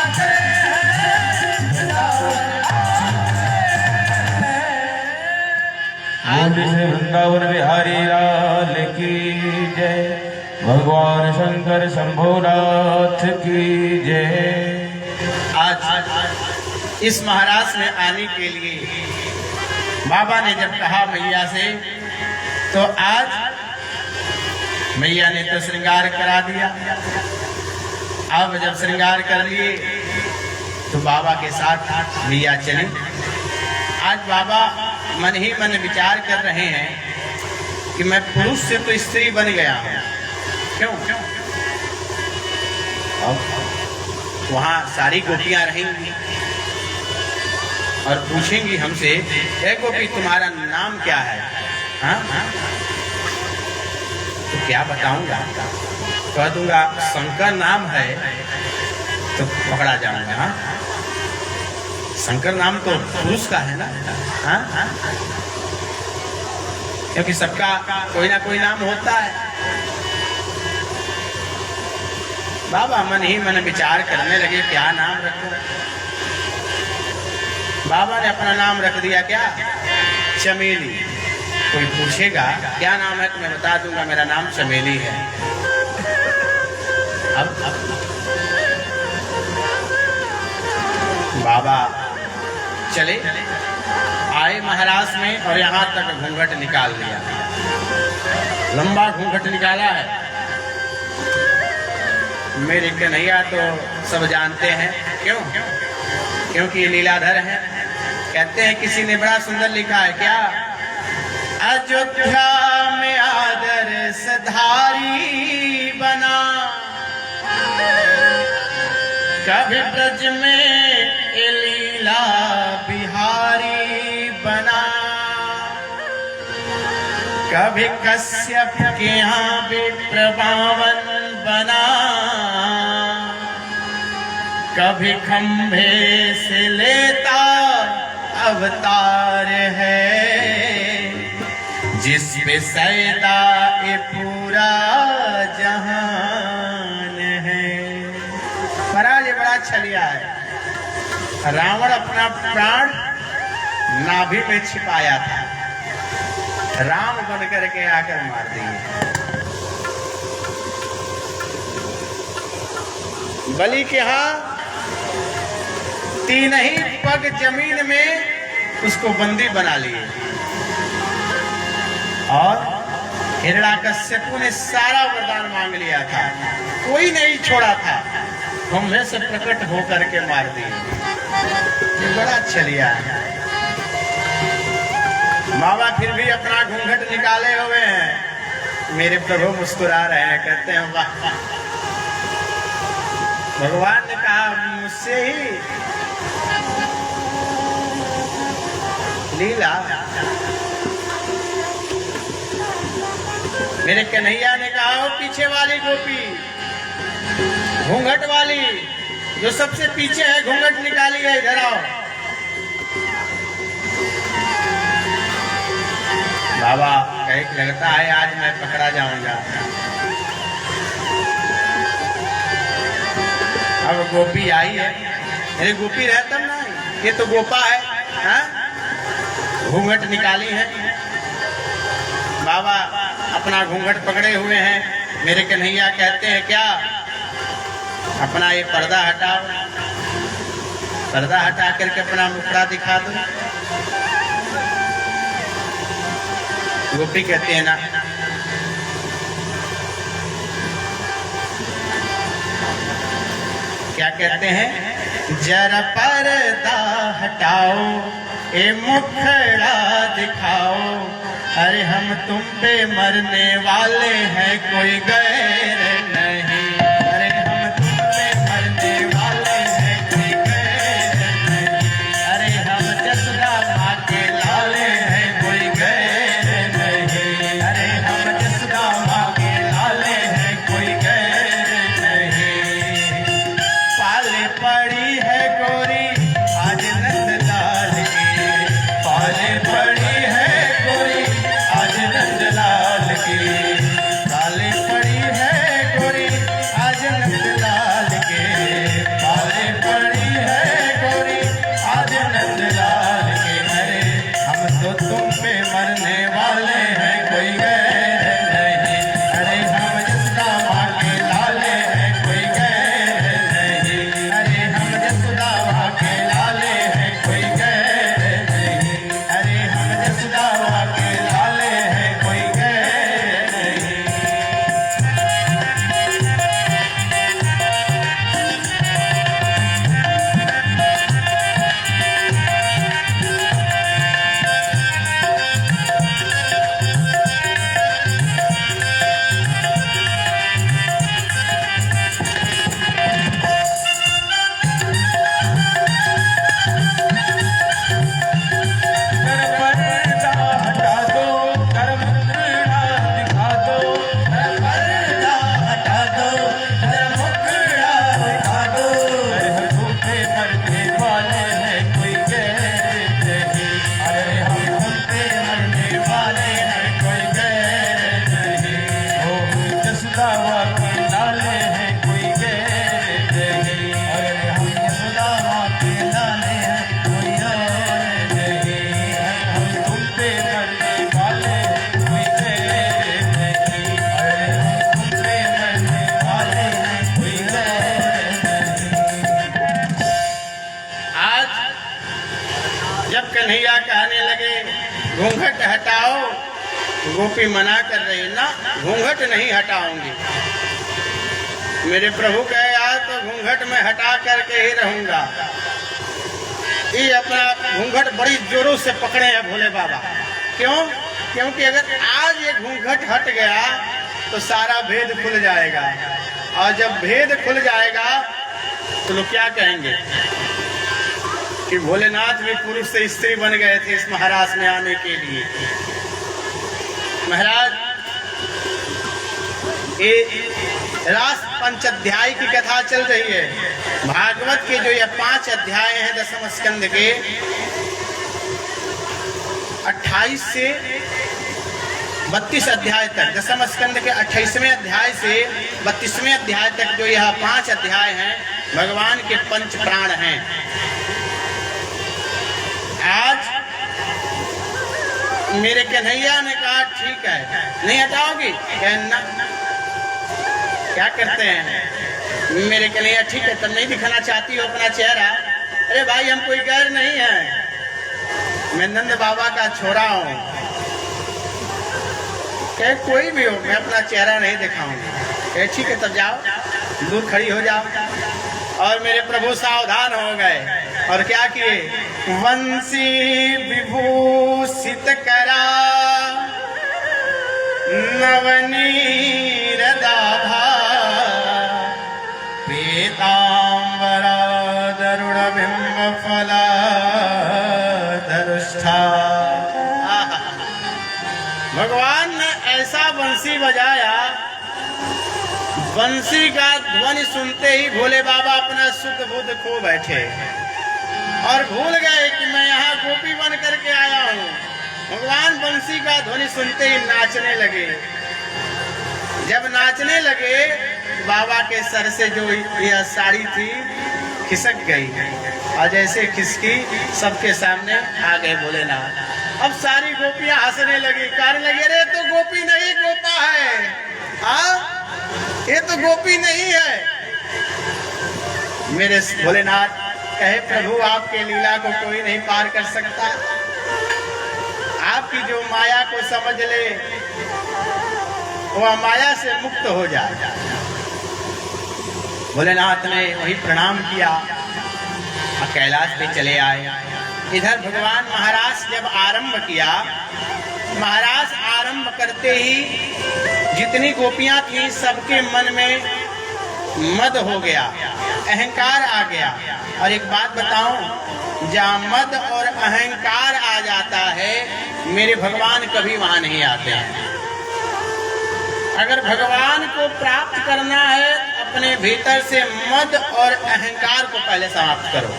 गए हैं, वृंदावन बोल से वृंदावन बिहारी लाल की जय। भगवान शंकर शंभुनाथ की जय। आज इस महाराज में आने के लिए बाबा ने जब कहा मैया से, तो आज मैया ने तो श्रृंगार करा दिया। अब जब श्रृंगार कर लिए तो बाबा के साथ मैया चली। आज बाबा मन ही मन विचार कर रहे हैं कि मैं पुरुष से तो स्त्री बन गया हूं, क्यों? अब वहां सारी गोपियां रहेंगी और पूछेंगी हमसे, ए गोपी तुम्हारा नाम क्या है? हाँ? तो क्या बताऊंगा? कह दूंगा शंकर नाम है तो पकड़ा जाऊंगा। हाँ? शंकर नाम तो पुरुष का है ना। हाँ? क्योंकि सबका कोई ना कोई नाम होता है। बाबा मन ही मन विचार करने लगे क्या नाम रखूं। बाबा ने अपना नाम रख दिया क्या? चमेली। कोई पूछेगा क्या नाम है तो मैं बता दूंगा मेरा नाम चमेली है। अब बाबा चले आए महाराज में और यहाँ तक घूंघट निकाल लिया। लंबा घूंघट निकाला है। मेरे कन्हैया तो सब जानते हैं, क्यों? क्योंकि ये लीलाधर है। कहते हैं किसी ने बड़ा सुंदर लिखा है क्या? अयोध्या में आदर सधारी बना, कभी ब्रज में लीला बिहारी बना, कभी कश्यप के यहाँ विप्रपावन बना, कभी खंभे से लेता अवतार है, जिस पे सैदा ये पूरा जहान है। महाराज ये बड़ा छलिया है। रावण अपना प्राण नाभि में छिपाया था, राम बन करके आकर मार दिए। बलि के यहाँ 3 ही पग जमीन में उसको बंदी बना लिए और हिरण्याकश्यपु ने सारा वरदान मांग लिया था, कोई नहीं छोड़ा था, खंभे से प्रकट होकर के मार दिए। ये बड़ा छलिया है। बाबा फिर भी अपना घूंघट निकाले हुए हैं। मेरे प्रभु मुस्कुरा रहे हैं, कहते हैं वाह, भगवान ने कहा मुझसे ही लीला। मेरे कन्हैया ने कहा वो पीछे वाली गोपी, घूंघट वाली जो सबसे पीछे है, घूंघट निकाली है, इधर आओ। बाबा कहे लगता है आज मैं पकड़ा जाऊंगा। अब गोपी आई है, अरे गोपी रहता ना, ये तो गोपा है। हाँ? घूंघट निकाली है। बाबा अपना घूंघट पकड़े हुए हैं। मेरे कन्हैया कहते हैं क्या? अपना ये पर्दा हटाओ, पर्दा हटा करके अपना मुखड़ा दिखा दो। गोपी कहते हैं ना, क्या कहते हैं, जरा पर्दा हटाओ, ए मुखड़ा दिखाओ, अरे हम तुम पे मरने वाले हैं, कोई गैर नहीं। अरे हम तुम पे मरने वाले हैं, कोई गैर नहीं। अरे हम जसोदा माँ के लाले हैं, कोई गैर नहीं। अरे हम जसोदा माँ के लाले हैं, कोई गैर नहीं। पाले पड़ी है गोरी आज नंदलाल की, पाले पड़ी है गोरी आज नंदलाल की, पाले पड़ी है गोरी आज नंदलाल के, पाले पड़ी है गोरी आज नंदलाल के। अरे हम तो तुम पे मरने वाले हैं, कोई गैर नहीं। अरे हम जसोदा माँ के लाले हैं, कोई गैर नहीं। अरे हम जसोदा माँ के लाले हैं, कोई गैर नहीं। अरे हम जसोदा माँ के लाले हैं, कोई गैर नहीं। कर पर्दा हटा दो, कर मुखड़ा दिखा दो, कर पर्दा हटा दो, कर मुखड़ा दिखा दो। अरे हम तुम पे मरने वाले हैं, कोई गैर नहीं। अरे हम तुम पे मरने वाले हैं, कोई गैर नहीं। ओ जसोदा माँ के लाले हैं, कोई गैर नहीं। अरे हम यशोदा माँ के लाले हैं, कोई और नहीं। हम तुम पे मरने वाले हैं, कोई गैर नहीं। अरे हम तुम पे मरने वाले हैं, कोई गैर नहीं। आज जब कन्हैया कहने लगे घूंघट हटाओ, गोपी मना कर रही, ना घूंघट नहीं हटाऊंगी। मेरे प्रभु कहे आज तो घूंघट में हटा करके ही रहूंगा। ये अपना घूंघट बड़ी जोरों से पकड़े हैं भोले बाबा। क्यों? क्योंकि अगर आज ये घूंघट हट गया तो सारा भेद खुल जाएगा, और जब भेद खुल जाएगा तो लोग क्या कहेंगे कि भोलेनाथ भी पुरुष से स्त्री बन गए थे इस महाराज में आने के लिए। महाराज, ये रास पंचाध्याय की कथा चल रही है। भागवत के जो ये 5 अध्याय हैं दसम स्कंद के, 28 से 32 अध्याय तक, दसम स्कंद के 28वें अध्याय से 32वें अध्याय तक जो यह 5 अध्याय हैं भगवान के पंच प्राण हैं। आज मेरे कन्हैया ने कहा ठीक है, नहीं हटाओगी? कहना क्या करते हैं मेरे कन्हैया, ठीक है तब नहीं दिखाना चाहती हो अपना चेहरा? अरे भाई हम कोई गैर नहीं है, मैं नंद बाबा का छोरा हूँ। कहे कोई भी हो, मैं अपना चेहरा नहीं दिखाऊंगा। कहे ठीक है तब जाओ, दूर खड़ी हो जाओ। और मेरे प्रभु सावधान हो गए और क्या किए, वंशी विभूषित करा नवनीर दाभा, पीतांबरा दरुण बिंब फला दरुष्ठा। भगवान ने ऐसा बंसी बजाया, बंसी का ध्वनि सुनते ही भोले बाबा अपना सुख बुद्ध खो बैठे और भूल गए कि मैं यहाँ गोपी बन करके आया हूँ। भगवान बंसी का ध्वनि सुनते ही नाचने लगे। जब नाचने लगे बाबा के सर से जो यह साड़ी थी खिसक गई, और जैसे खिसकी सबके सामने आ गए भोलेनाथ। अब सारी गोपियां हंसने लगी, कहने लगे अरे तो गोपी नहीं गोपा है, हाँ ये तो गोपी नहीं है। मेरे भोलेनाथ कहे प्रभु आपके लीला को कोई नहीं पार कर सकता, आपकी जो माया को समझ ले वह माया से मुक्त हो जाए। भोलेनाथ ने वही प्रणाम किया और कैलाश पे चले आए। इधर भगवान महाराज जब आरंभ किया, महाराज आरंभ करते ही जितनी गोपियां थी सबके मन में मद हो गया, अहंकार आ गया। और एक बात बताऊं, जहाँ मद और अहंकार आ जाता है मेरे भगवान कभी वहां नहीं आते हैं। अगर भगवान को प्राप्त करना है अपने भीतर से मद और अहंकार को पहले समाप्त करो।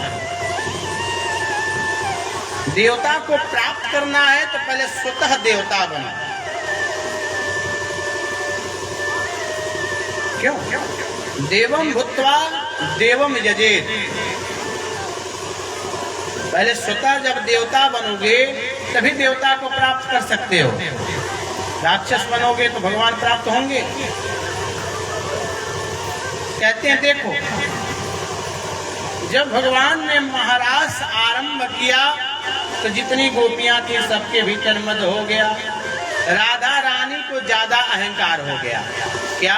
देवता को प्राप्त करना है तो पहले स्वतः देवता बनो। क्यों? देवम भूत्वा देवम यजेत। पहले स्वतः जब देवता बनोगे तभी देवता को प्राप्त कर सकते हो। राक्षस बनोगे तो भगवान प्राप्त होंगे? कहते हैं देखो, जब भगवान ने महारास आरंभ किया तो जितनी गोपियां थी सबके भीतर मद हो गया। राधा रानी को ज्यादा अहंकार हो गया। क्या?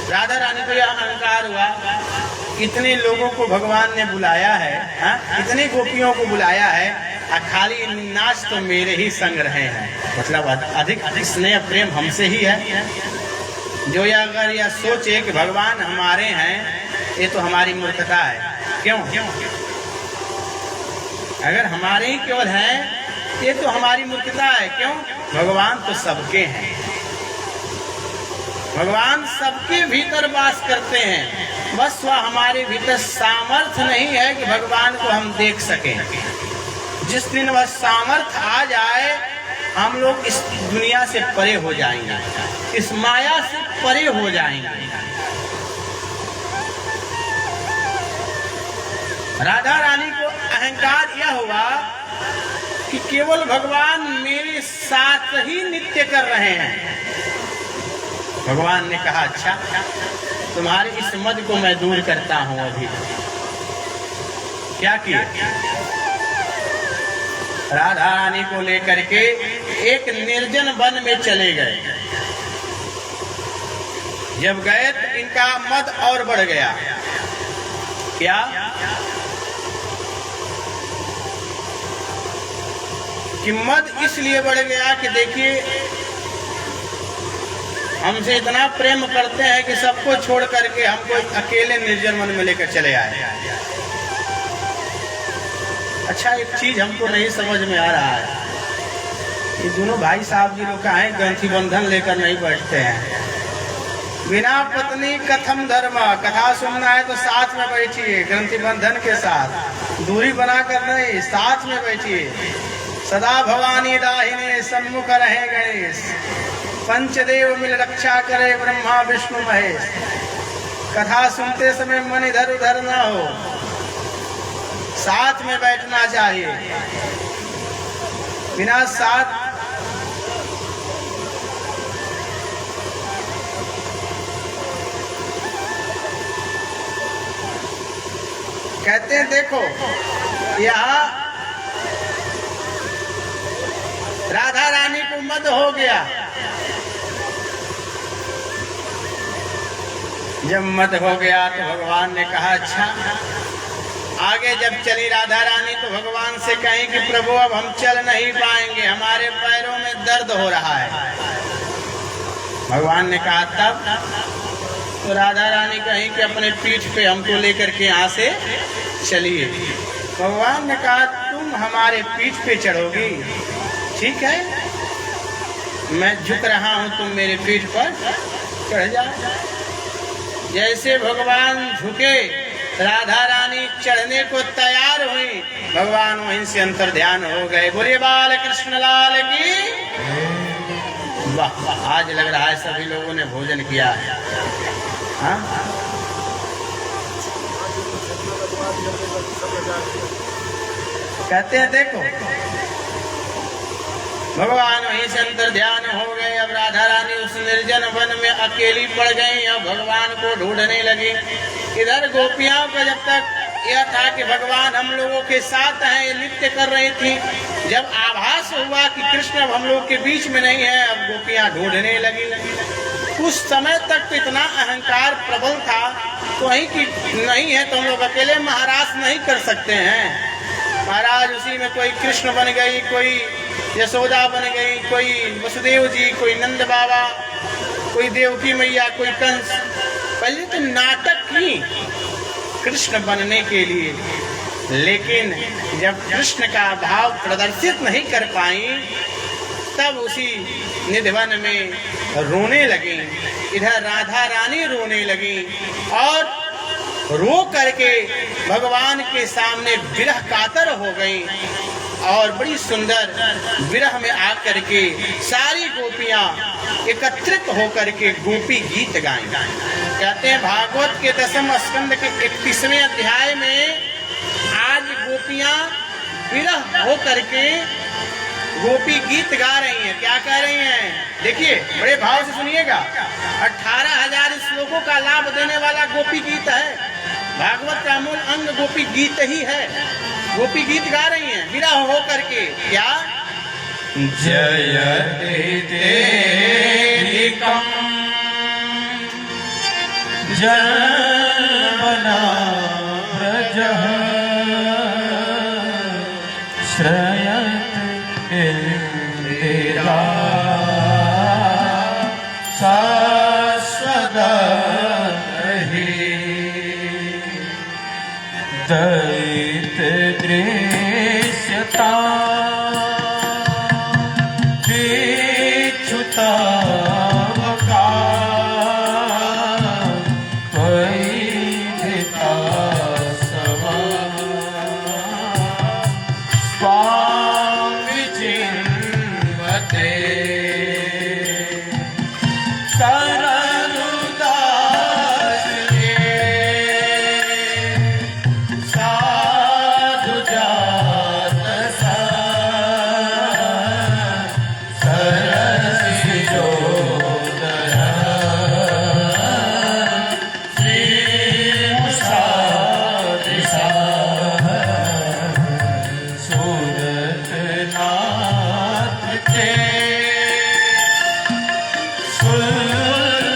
राधा रानी को यह अहंकार हुआ, इतने लोगों को भगवान ने बुलाया है, इतनी गोपियों को बुलाया है, खाली नाच तो मेरे ही संग रहे हैं। मतलब अधिक स्नेह प्रेम हमसे ही है। जो या अगर यह सोचे कि भगवान हमारे हैं, ये तो हमारी मूर्खता है। क्यों? अगर हमारे ही केवल हैं, ये तो हमारी मूर्खता है। क्यों? भगवान तो सबके हैं। भगवान सबके भीतर वास करते हैं, बस वह हमारे भीतर सामर्थ्य नहीं है कि भगवान को हम देख सकें। जिस दिन वह सामर्थ्य आ जाए हम लोग इस दुनिया से परे हो जाएंगे, इस माया से परे हो जाएंगे। राधा रानी को अहंकार यह हुआ कि केवल भगवान मेरे साथ ही नित्य कर रहे हैं। भगवान ने कहा अच्छा, तुम्हारे इस मद को मैं दूर करता हूं। अभी क्या किया? राधा रानी को लेकर के एक निर्जन वन में चले गए। जब गए तो इनका मद और बढ़ गया। क्या? कि मद इसलिए बढ़ गया कि देखिए हमसे इतना प्रेम करते हैं कि सबको छोड़ करके हमको अकेले निर्जन वन में लेकर चले आए। अच्छा, एक चीज हमको नहीं समझ में आ रहा है, ये दोनों भाई साहब जी लोग कहाँ ग्रंथि बंधन लेकर नहीं बैठते हैं? बिना पत्नी कथम धर्म। कथा सुनना है तो साथ में बैठिए, ग्रंथि बंधन के साथ, दूरी बनाकर नहीं, साथ में बैठिए। सदा भवानी दाहिने सम्मुख रहे गणेश, पंचदेव मिल रक्षा करे ब्रह्मा विष्णु महेश। कथा सुनते समय मन इधर उधर ना हो, साथ में बैठना चाहिए। बिना साथ कहते हैं देखो, यहाँ राधा रानी को मद हो गया। जब मद हो गया तो भगवान ने कहा अच्छा, आगे जब चली राधा रानी तो भगवान से कहीं कि प्रभु अब हम चल नहीं पाएंगे, हमारे पैरों में दर्द हो रहा है। भगवान ने कहा तब? तो राधा रानी कहीं कि अपने पीठ पे हमको लेकर के यहाँ से चलिए। भगवान ने कहा तुम हमारे पीठ पे चढ़ोगी, ठीक है, मैं झुक रहा हूँ, तुम मेरे पीठ पर चढ़ जाओ। जैसे भगवान झुके, राधा रानी चढ़ने को तैयार हुई, भगवान वहीं से अंतर ध्यान हो गए। बोलिए बाल कृष्ण लाल की। वाह वाह, आज लग रहा है सभी लोगों ने भोजन किया है। हाँ, कहते हैं देखो, भगवान वहीं से अंतर ध्यान हो गए। अब राधा रानी उस निर्जन वन में अकेली पड़ गई। अब भगवान को ढूंढने लगी। इधर गोपियां का जब तक यह था कि भगवान हम लोगों के साथ हैं, ये नृत्य कर रही थी। जब आभास हुआ कि कृष्ण अब हम लोग के बीच में नहीं है, अब गोपियां ढूंढने लगी। कुछ समय तक तो इतना अहंकार प्रबल था तो वहीं की नहीं है तो हम लोग अकेले महाराज नहीं कर सकते हैं। महाराज उसी में कोई कृष्ण बन गई, कोई यशोदा बन गई, कोई वसुदेव जी, कोई नंद बाबा, कोई देवकी मैया, कोई कंस। पहले तो नाटक की कृष्ण बनने के लिए, लेकिन जब कृष्ण का भाव प्रदर्शित नहीं कर पाई तब उसी निधिवन में रोने लगी। इधर राधा रानी रोने लगी और रो करके भगवान के सामने विरह कातर हो गई और बड़ी सुंदर विरह में आकर के सारी गोपियां एकत्रित होकर के गोपी गीत गाएं। कहते हैं भागवत के 10वें स्कंद के 31वें अध्याय में आज गोपियां विरह होकर के गोपी गीत गा रही हैं। क्या कह रही हैं? देखिए बड़े भाव से सुनिएगा। 18,000 श्लोकों का लाभ देने वाला गोपी गीत है। भागवत का मूल अंग गोपी गीत ही है। गोपी गीत गा रही हैं विरह हो करके। क्या? जयते तेरिकं जन्मना व्रजः श्रयत इंदिरा शाश्वता दैत दृश्यता विच्युता स्वामी चिन्वते सुलभ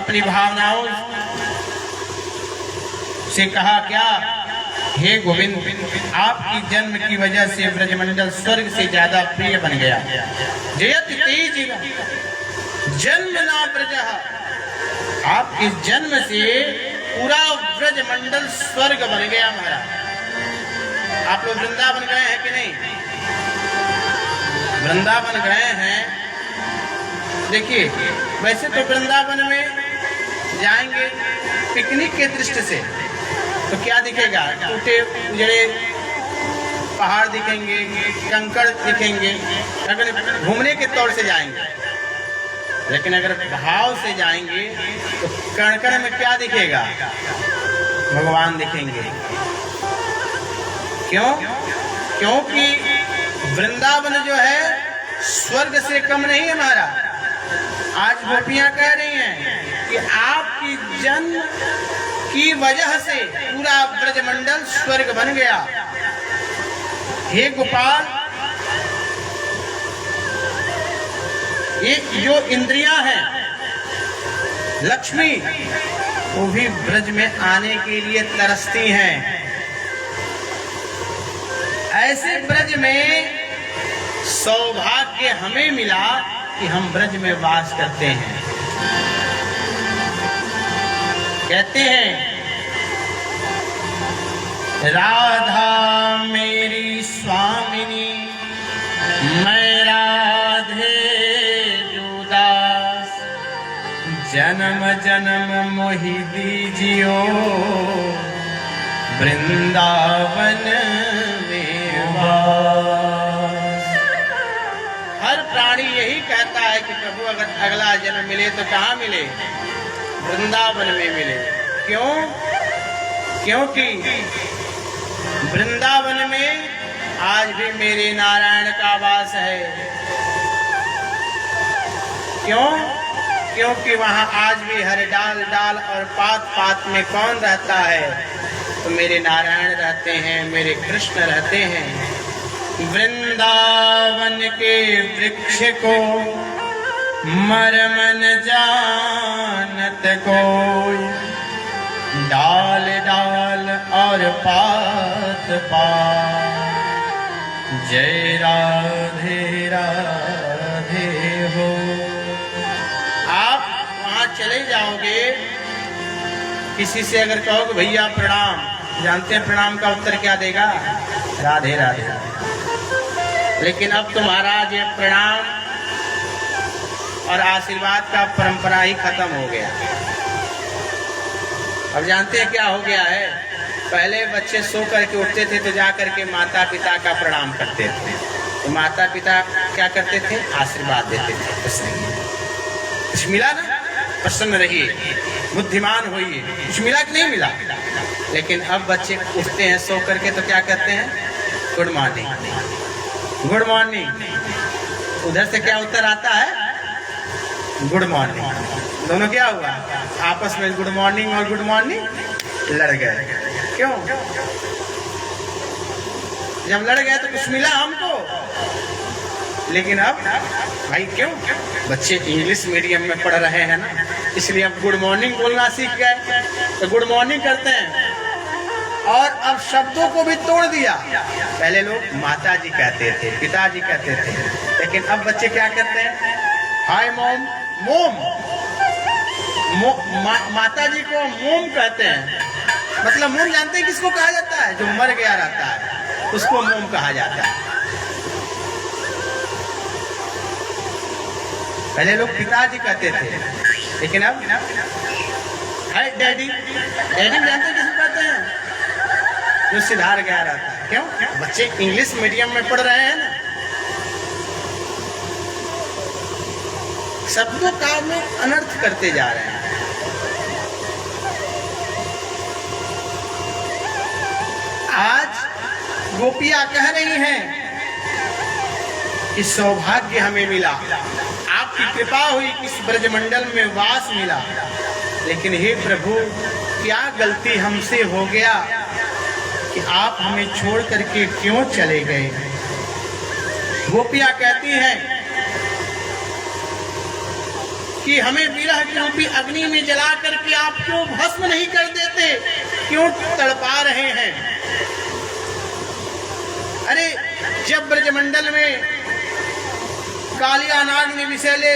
अपनी भावनाओं से कहा क्या, हे गोविंद, आपकी जन्म की वजह से ब्रजमंडल स्वर्ग से ज्यादा प्रिय बन गया। जयति तेज जन्म ना ब्रजः, आपके जन्म से पूरा ब्रजमंडल स्वर्ग बन गया महाराज। आप लोग वृंदावन गए हैं कि नहीं? वृंदावन गए हैं। देखिए, वैसे तो वृंदावन में जाएंगे पिकनिक के दृष्टि से तो क्या दिखेगा, टूटे उजड़े पहाड़ दिखेंगे, कंकड़ दिखेंगे, अगर घूमने के तौर से जाएंगे। लेकिन अगर भाव से जाएंगे तो कण में क्या दिखेगा, भगवान दिखेंगे। क्यों? क्योंकि वृंदावन जो है स्वर्ग से कम नहीं है हमारा। आज गोपियां कह रही हैं कि आपकी जन्म की वजह से पूरा ब्रजमंडल स्वर्ग बन गया। हे गोपाल, ये जो इंद्रियां हैं, लक्ष्मी, वो भी ब्रज में आने के लिए तरसती हैं। ऐसे ब्रज में सौभाग्य हमें मिला कि हम ब्रज में वास करते हैं। कहते हैं, राधा मेरी स्वामिनी, मैं राधे जुदास, जन्म जन्म मोहि दीजियो वृंदावन में वास। हर प्राणी यही कहता है कि प्रभु अगर अगला जन्म मिले तो कहाँ मिले? वृंदावन में मिले। क्यों? क्योंकि वृंदावन में आज भी मेरे नारायण का वास है। क्यों? क्योंकि वहां आज भी हर डाल डाल और पात पात में कौन रहता है? तो मेरे नारायण रहते हैं, मेरे कृष्ण रहते हैं। वृंदावन के वृक्ष को मर्म न जानत कोई, डाल डाल और पात पात, जय राधे राधे हो। आप वहां चले जाओगे, किसी से अगर कहोगे भैया प्रणाम, जानते हैं प्रणाम का उत्तर क्या देगा? राधे राधे। लेकिन अब तो महाराज ये प्रणाम और आशीर्वाद का परंपरा ही खत्म हो गया। अब जानते हैं क्या हो गया है? पहले बच्चे सो करके उठते थे तो जा करके माता पिता का प्रणाम करते थे, तो माता पिता क्या करते थे? आशीर्वाद देते थे। कुछ मिला ना, प्रसन्न रहिए, बुद्धिमान होइए। कुछ मिला कि नहीं मिला? लेकिन अब बच्चे उठते हैं सो करके तो क्या कहते हैं? Good morning, good morning. उधर से क्या उत्तर आता है? Good morning. दोनों क्या हुआ? आपस में गुड मॉर्निंग और गुड मॉर्निंग लड़ गए। क्यों? जब लड़ गए तो कुछ मिला हमको, लेकिन अब भाई क्यों? बच्चे इंग्लिश मीडियम में पढ़ रहे हैं ना, इसलिए अब गुड मॉर्निंग बोलना सीख गए, तो गुड मॉर्निंग करते हैं। और अब शब्दों को भी तोड़ दिया। पहले लोग माता जी कहते थे, पिताजी कहते थे, लेकिन अब बच्चे क्या करते हैं? हाय मॉम, मोम। माता जी को मोम कहते हैं। मतलब मोम जानते हैं किसको कहा जाता है? जो मर गया रहता है उसको मोम कहा जाता है। पहले लोग पिताजी कहते थे, लेकिन अब हाय डैडी। डैडी जानते हैं किसको कहते हैं? जो सिधार गया रहता है। क्यों? बच्चे इंग्लिश मीडियम में पढ़ रहे हैं ना। शब्दों का में अनर्थ करते जा रहे हैं। आज गोपियां कह रही हैं कि सौभाग्य हमें मिला, आपकी कृपा हुई कि इस ब्रजमंडल में वास मिला। लेकिन हे प्रभु, क्या गलती हमसे हो गया कि आप हमें छोड़ करके क्यों चले गए? गोपियां कहती हैं कि हमें विरह की रूपी अग्नि में जला करके आप क्यों भस्म नहीं कर देते, क्यों तड़पा रहे हैं। अरे जब ब्रजमंडल में कालिया नाग ने विषैले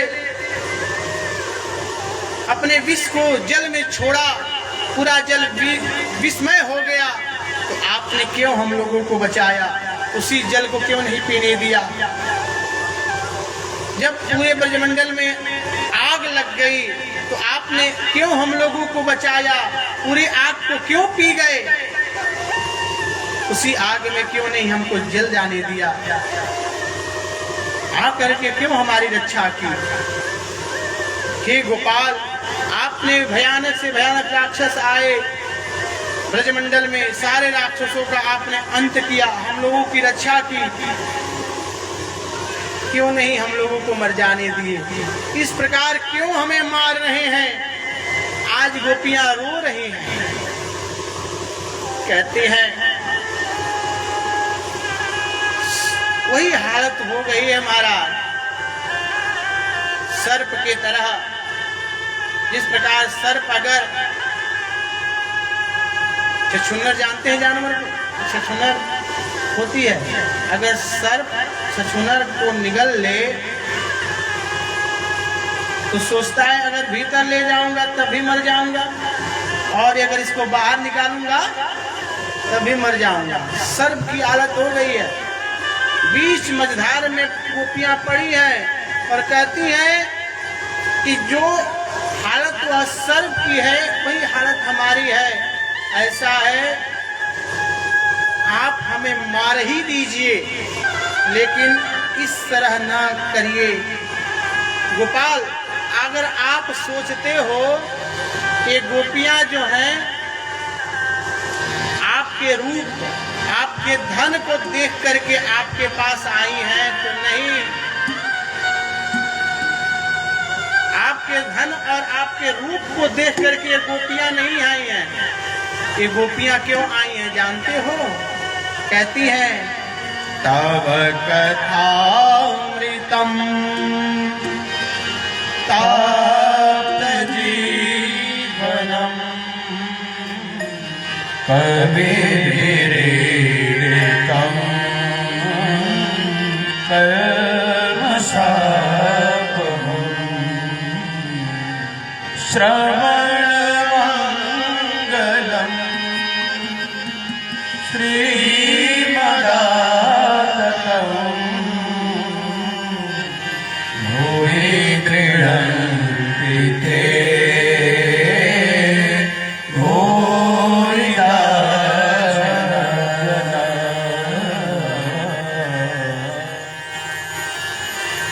अपने विष को जल में छोड़ा, पूरा जल विषमय हो गया, तो आपने क्यों हम लोगों को बचाया, उसी जल को क्यों नहीं पीने दिया। जब पूरे ब्रजमंडल में आग लग गई तो आपने क्यों हम लोगों को बचाया, पूरी आग को क्यों पी गए, उसी आग में क्यों नहीं हमको जल जाने दिया, आकर के क्यों हमारी रक्षा की। हे गोपाल, आपने भयानक से भयानक राक्षस आए ब्रजमंडल में, सारे राक्षसों का आपने अंत किया, हम लोगों की रक्षा की, क्यों नहीं हम लोगों को मर जाने दिए। इस प्रकार क्यों हमें मार रहे हैं। आज गोपियां रो रही हैं, कहते हैं वही हालत हो गई है महाराज, सर्प के तरह। जिस प्रकार सर्प अगर छछूंदर जानते हैं जानवर को, छछूंदर होती है, अगर सर्प छछूंदर को निगल ले तो सोचता है अगर भीतर ले जाऊंगा तभी मर जाऊंगा, और अगर इसको बाहर निकालूंगा तभी मर जाऊंगा। सर्प की हालत हो गई है। बीच मझधार में गोपियां पड़ी हैं और कहती हैं कि जो हालत वह सर्प की है वही हालत हमारी है। ऐसा है, आप हमें मार ही दीजिए, लेकिन इस तरह ना करिए। गोपाल, अगर आप सोचते हो कि गोपियां जो हैं आपके रूप, आपके धन को देख करके आपके पास आई हैं, तो नहीं, आपके धन और आपके रूप को देख करके गोपियां नहीं आई हैं। ये गोपियां क्यों आई हैं जानते हो? कहती हैं तव कथामृतम ताप्त जीवनम कविभिरीडितम कर्मशापहम् श्रवणमङ्गलम् श्रीमदाततम् भूरि गृह्णन्ति ते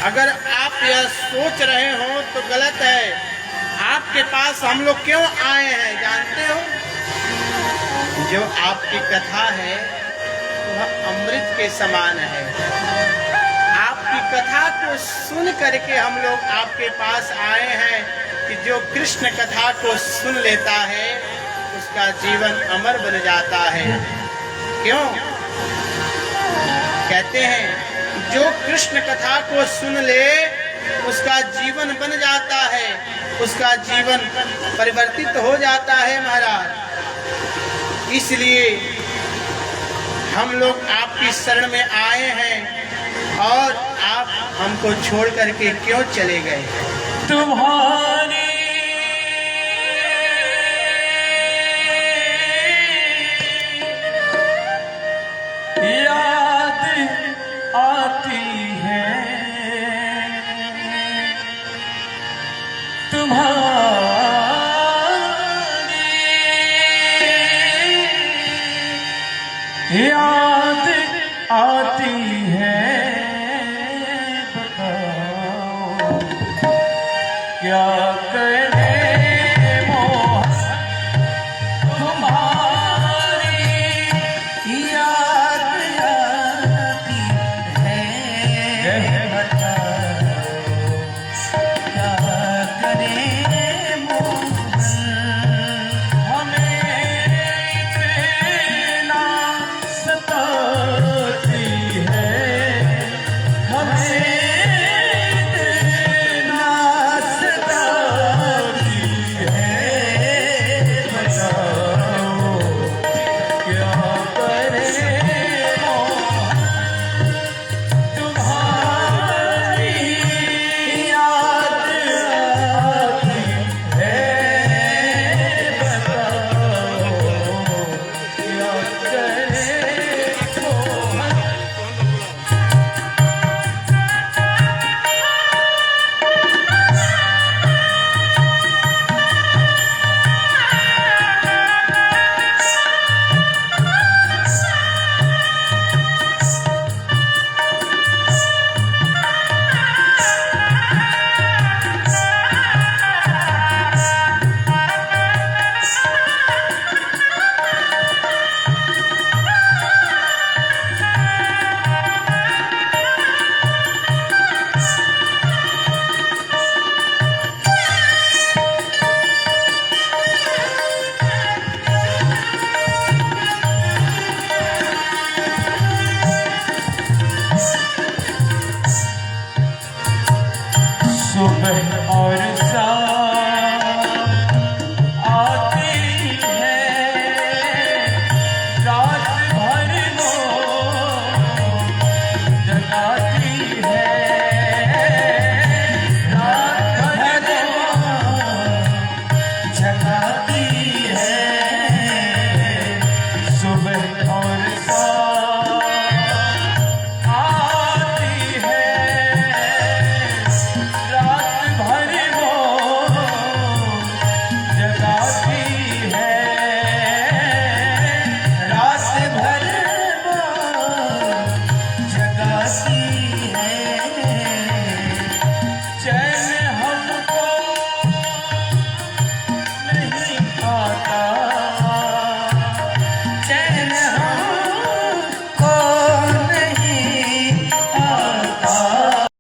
अगर आप यह सोच रहे हो तो गलत है। आपके पास हम लोग क्यों आए हैं जानते हो? जो आपकी कथा है वह अमृत के समान है। आपकी कथा को सुन करके हम लोग आपके पास आए हैं कि जो कृष्ण कथा को सुन लेता है उसका जीवन अमर बन जाता है। क्यों? कहते हैं जो कृष्ण कथा को सुन ले उसका जीवन बन जाता है, उसका जीवन परिवर्तित हो जाता है महाराज। इसलिए हम लोग आपकी शरण में आए हैं और आप हमको छोड़ करके क्यों चले गए? तुम्हारी याद आती है, तुम्हारी याद आती है, बताओ क्या करें मोहन, तुम्हारी याद आती है, बताओ क्या करें मोहन, हमें इतना सताती है, हमें इतना सताती सुबह और शाम